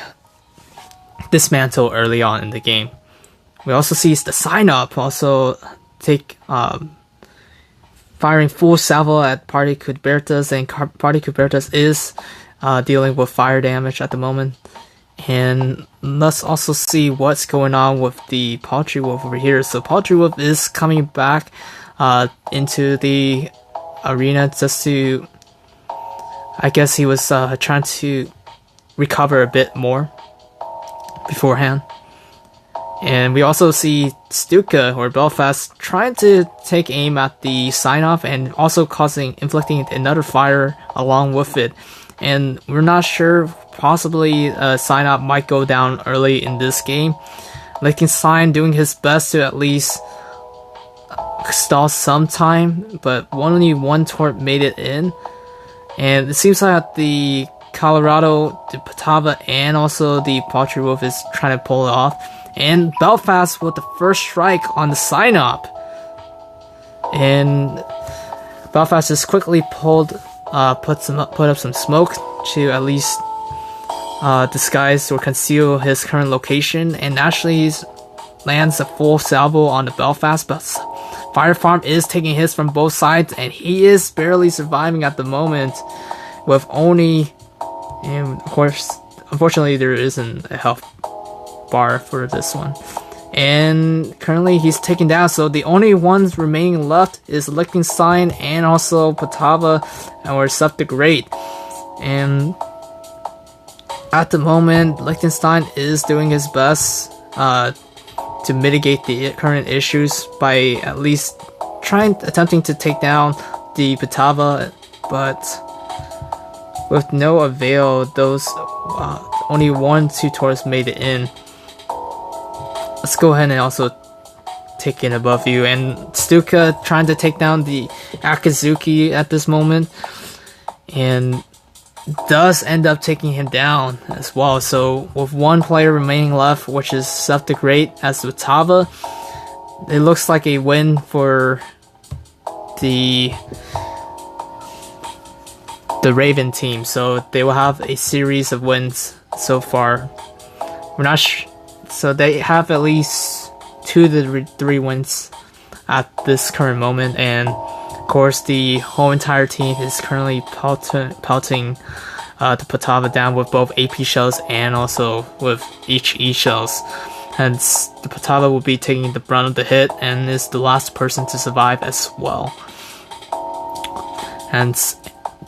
dismantled early on in the game. We also see the Sinop also take firing full salvo at Party Kubertas, and Party Kubertas is dealing with fire damage at the moment. And let's also see what's going on with the Paltry Wolf over here. So Paltry Wolf is coming back into the arena just to, I guess he was trying to recover a bit more beforehand. And we also see Stuka or Belfast trying to take aim at the sign-off and also inflicting another fire along with it. And we're not sure, possibly sign-off might go down early in this game. Liechtenstein doing his best to at least stall some time, but only one tort made it in. And it seems like the Colorado, the Batava, and also the Paltry Wolf is trying to pull it off. And Belfast with the first strike on the sign-up. And Belfast just quickly put up some smoke to at least disguise or conceal his current location, and actually lands a full salvo on the Belfast, but Fire Farm is taking hits from both sides, and he is barely surviving at the moment with only, and of course, unfortunately there isn't a health bar for this one. And currently he's taken down, so the only ones remaining left is Liechtenstein and also Batava or Seftic Great. And at the moment, Liechtenstein is doing his best to mitigate the current issues by at least attempting to take down the Batava, but with no avail. Those only 1-2 tours made it in. Let's go ahead and also take it above you. And Stuka trying to take down the Akazuki at this moment, and does end up taking him down as well. So with one player remaining left, which is Seftic Great as Batava, it looks like a win for the Raven team. So they will have a series of wins so far. We're not so they have at least 2 to 3 wins at this current moment, and of course the whole entire team is currently pelting the Batava down with both AP shells and also with each E shells. Hence the Batava will be taking the brunt of the hit and is the last person to survive as well. Hence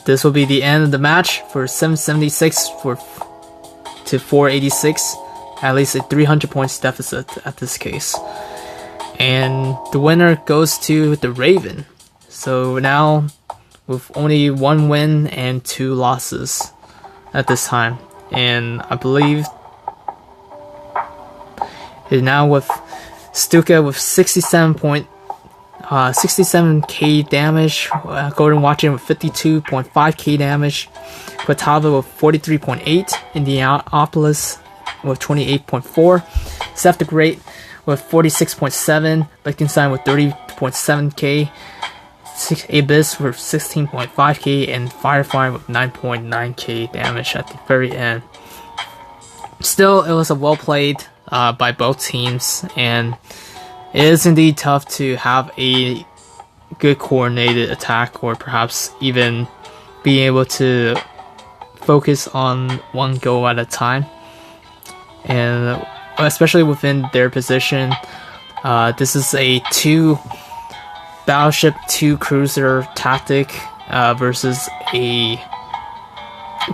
this will be the end of the match for 776 to 486. At least a 300 points deficit at this case. And the winner goes to the Raven. So now with only 1 win and 2 losses at this time. And I believe now with Stuka with 67k damage, Golden Watcher with 52.5k damage, Batava with 43.8, Indianapolis with 28.4, Seftic Great with 46.7, Liechtenstein with 30.7k, Abyss with 16.5k, and Fire Farm with 9.9k damage at the very end. Still, it was a well played by both teams, and it is indeed tough to have a good coordinated attack, or perhaps even being able to focus on one goal at a time, and especially within their position, this is a 2 battleship, 2 cruiser tactic versus a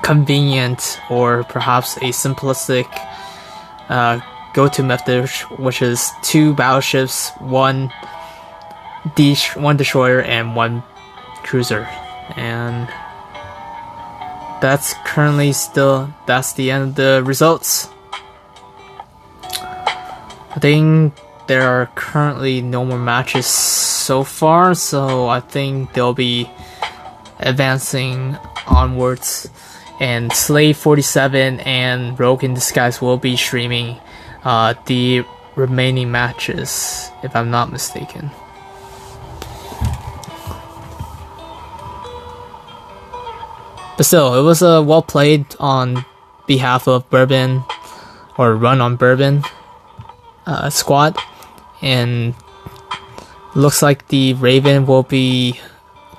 convenient or perhaps a simplistic go-to method, which is 2 battleships, 1 destroyer, and 1 cruiser. And that's currently that's the end of the results. I think there are currently no more matches so far, so I think they'll be advancing onwards, and Slave 47 and Rogue in Disguise will be streaming the remaining matches, if I'm not mistaken. But still, it was well played on behalf of Bourbon, or Run on Bourbon squad, and looks like the Raven will be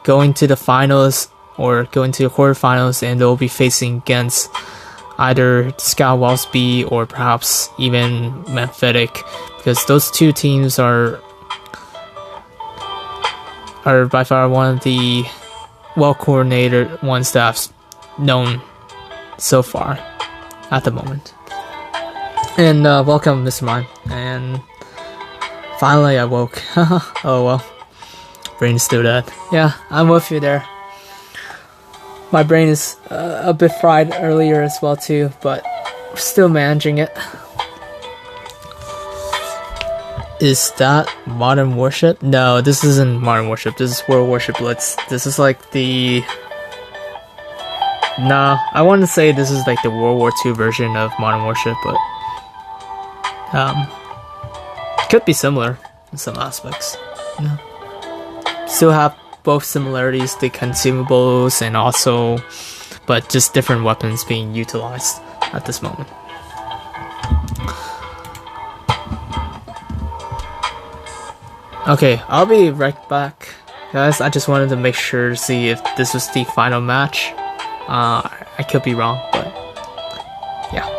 going to the finals or going to the quarterfinals, and they'll be facing against either ScoWOWSB or perhaps even Memphitic, because those 2 teams are by far one of the well-coordinated ones that I've known so far at the moment. And welcome, Mr. Mime. And finally I woke. Oh well. Brain's still dead. Yeah, I'm with you there. My brain is a bit fried earlier as well too, but we're still managing it. Is that Modern Warship? No, this isn't Modern Warship. This is World Warship Blitz. This is like the... No, I want to say this is like the World War II version of Modern Warship, but... could be similar in some aspects. Yeah. Still have both similarities, the consumables, and also... but just different weapons being utilized at this moment. Okay, I'll be right back, guys. I just wanted to make sure to see if this was the final match. I could be wrong, but yeah.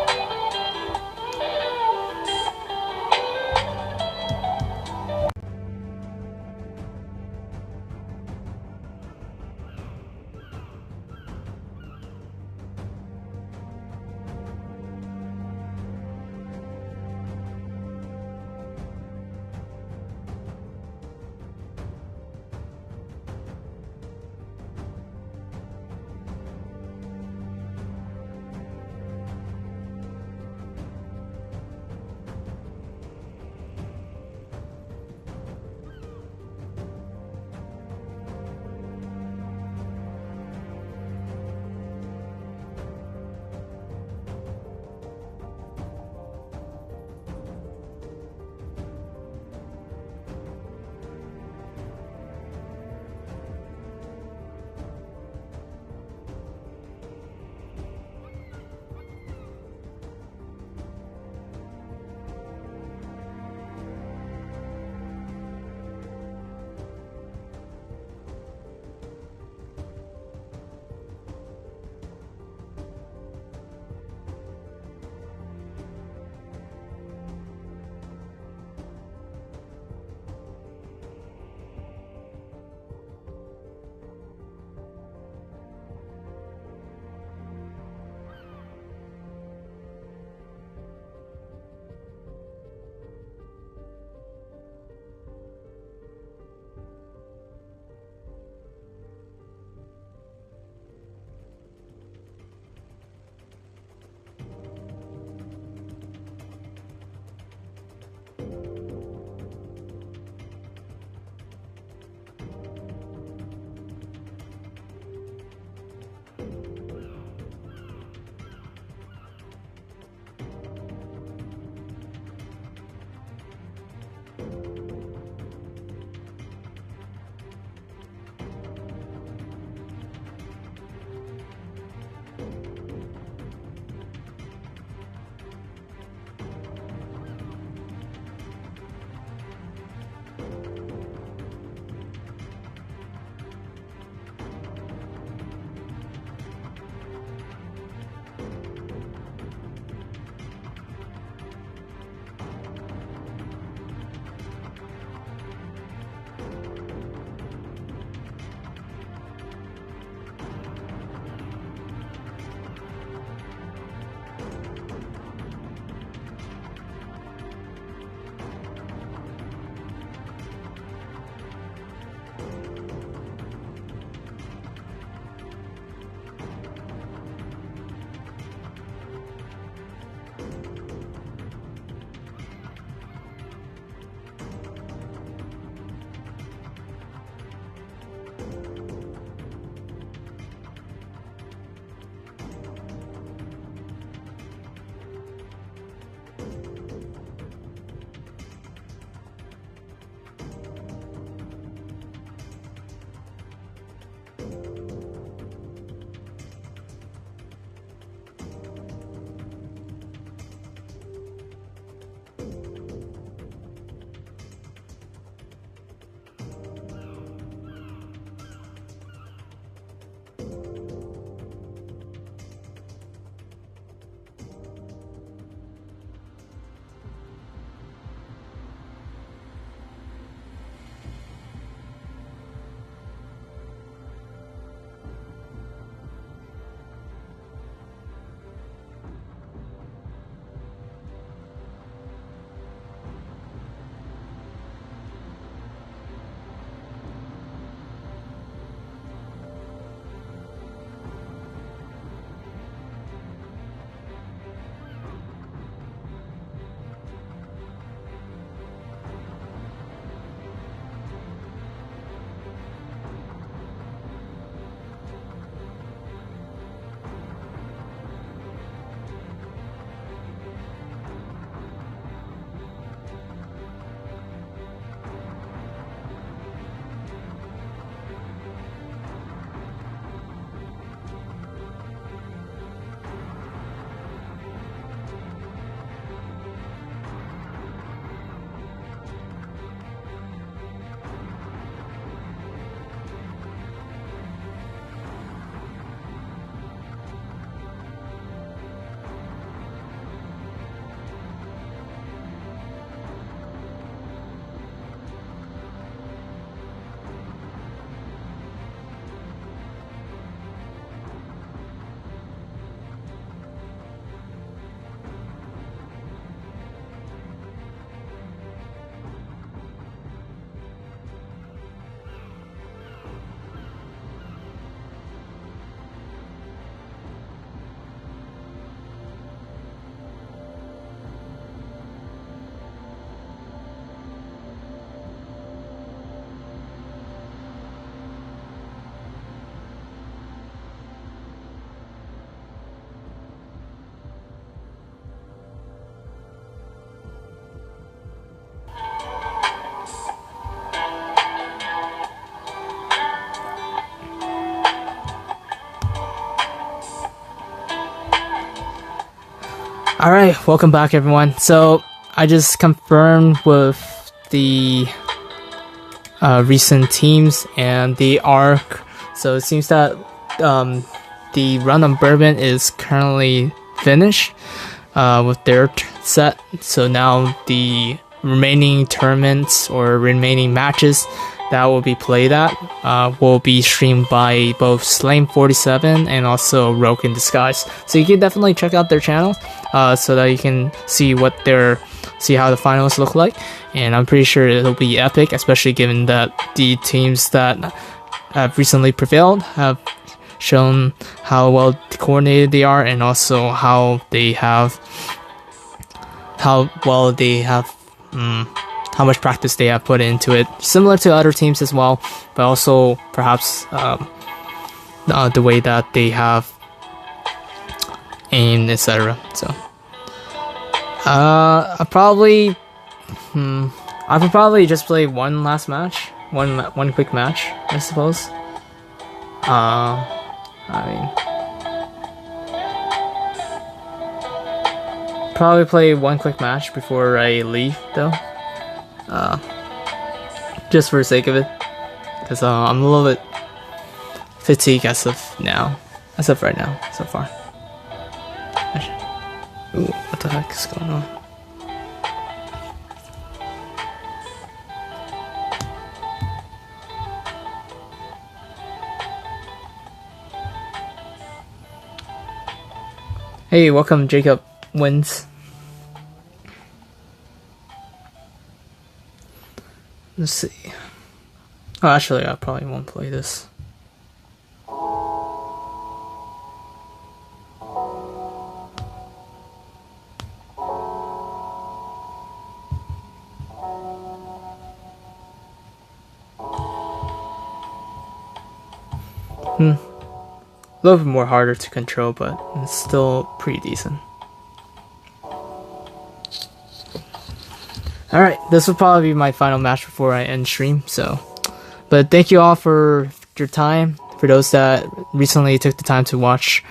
Alright, welcome back everyone. So I just confirmed with the recent teams and the arc. So it seems that the run on Bourbon is currently finished with their set. So now the remaining tournaments or remaining matches that will be played at will be streamed by both Slame47 and also Rogue in Disguise. So you can definitely check out their channel so that you can see how the finals look like. And I'm pretty sure it'll be epic, especially given that the teams that have recently prevailed have shown how well coordinated they are, and also how much practice they have put into it, similar to other teams as well, but also perhaps the way that they have aimed, etc. So I would probably just play one last match, one quick match, I suppose. Probably play one quick match before I leave though. Just for the sake of it, because I'm a little bit fatigued as of right now, so far. Ooh, what the heck is going on? Hey, welcome Jacob Wins. Let's see. Oh, actually, I probably won't play this. A little bit more harder to control, but it's still pretty decent. Alright, this will probably be my final match before I end stream, so. But thank you all for your time. For those that recently took the time to watch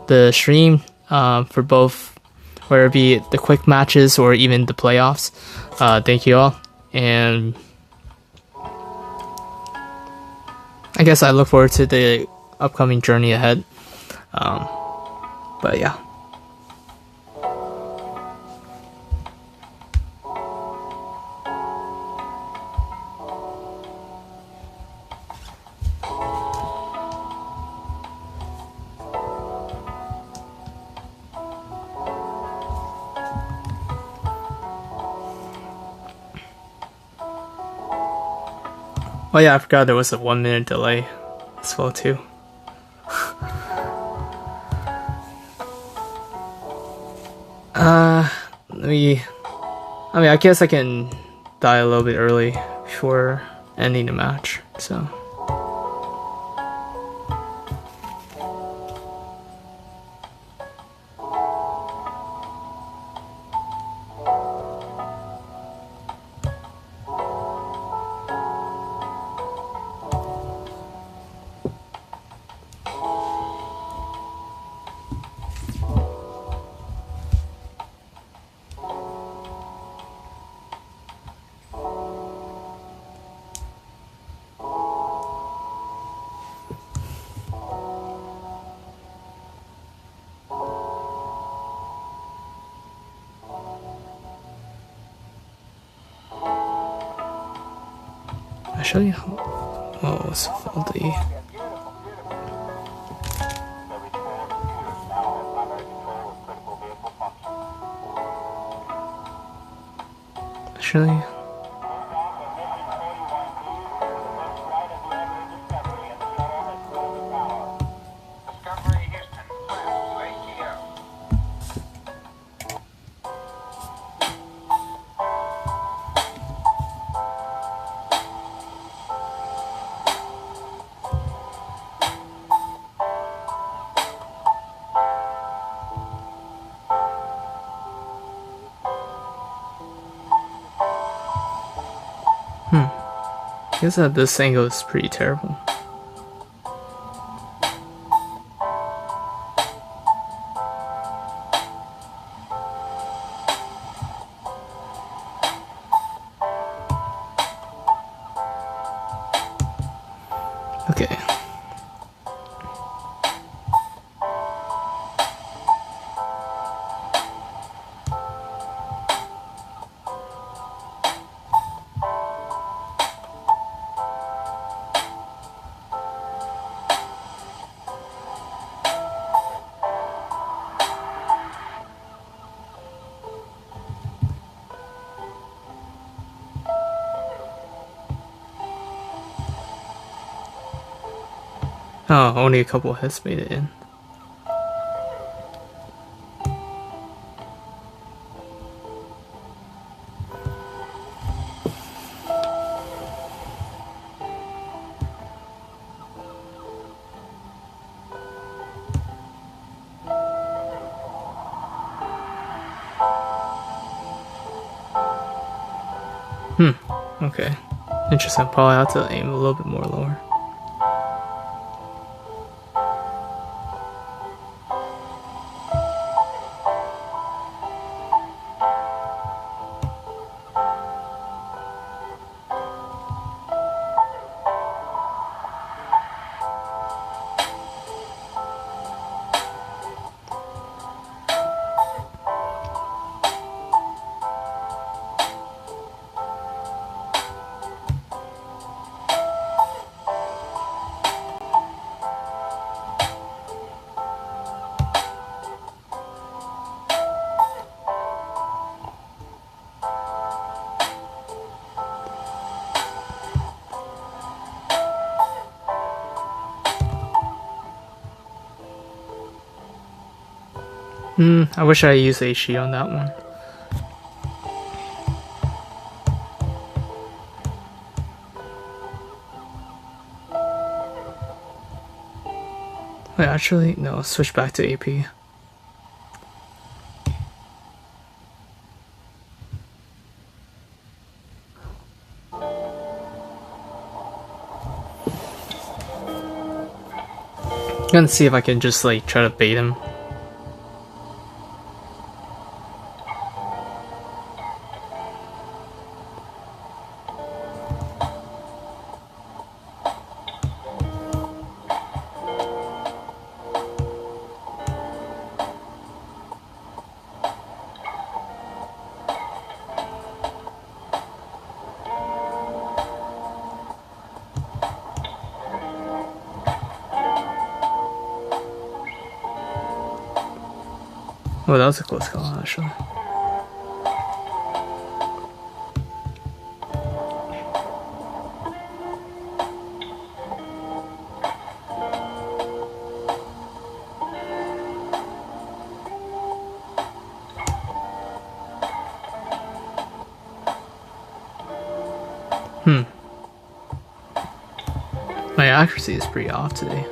the stream, for both, whether it be the quick matches or even the playoffs. Thank you all. And I guess I look forward to the upcoming journey ahead. But yeah. Oh yeah, I forgot there was a 1 minute delay as well too. I guess I can die a little bit early before ending the match, so. Actually, what was faulty? Actually, I guess that this angle is pretty terrible. Okay. Oh, only a couple hits made it in. Okay. Interesting. Probably have to aim a little bit more lower. I wish I used HE on that one. Wait, actually, no, switch back to AP. I'm gonna see if I can just like try to bait him. Oh, that was a close call, actually. My accuracy is pretty off today.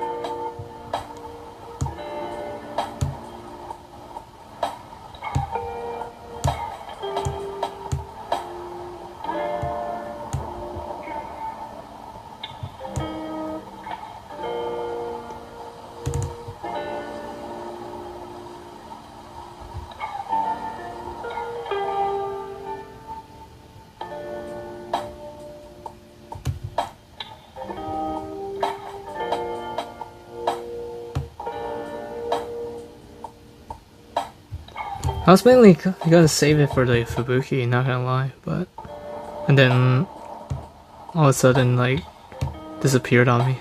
I was mainly gonna save it for the Fubuki, not gonna lie, but... And then... all of a sudden, like, disappeared on me.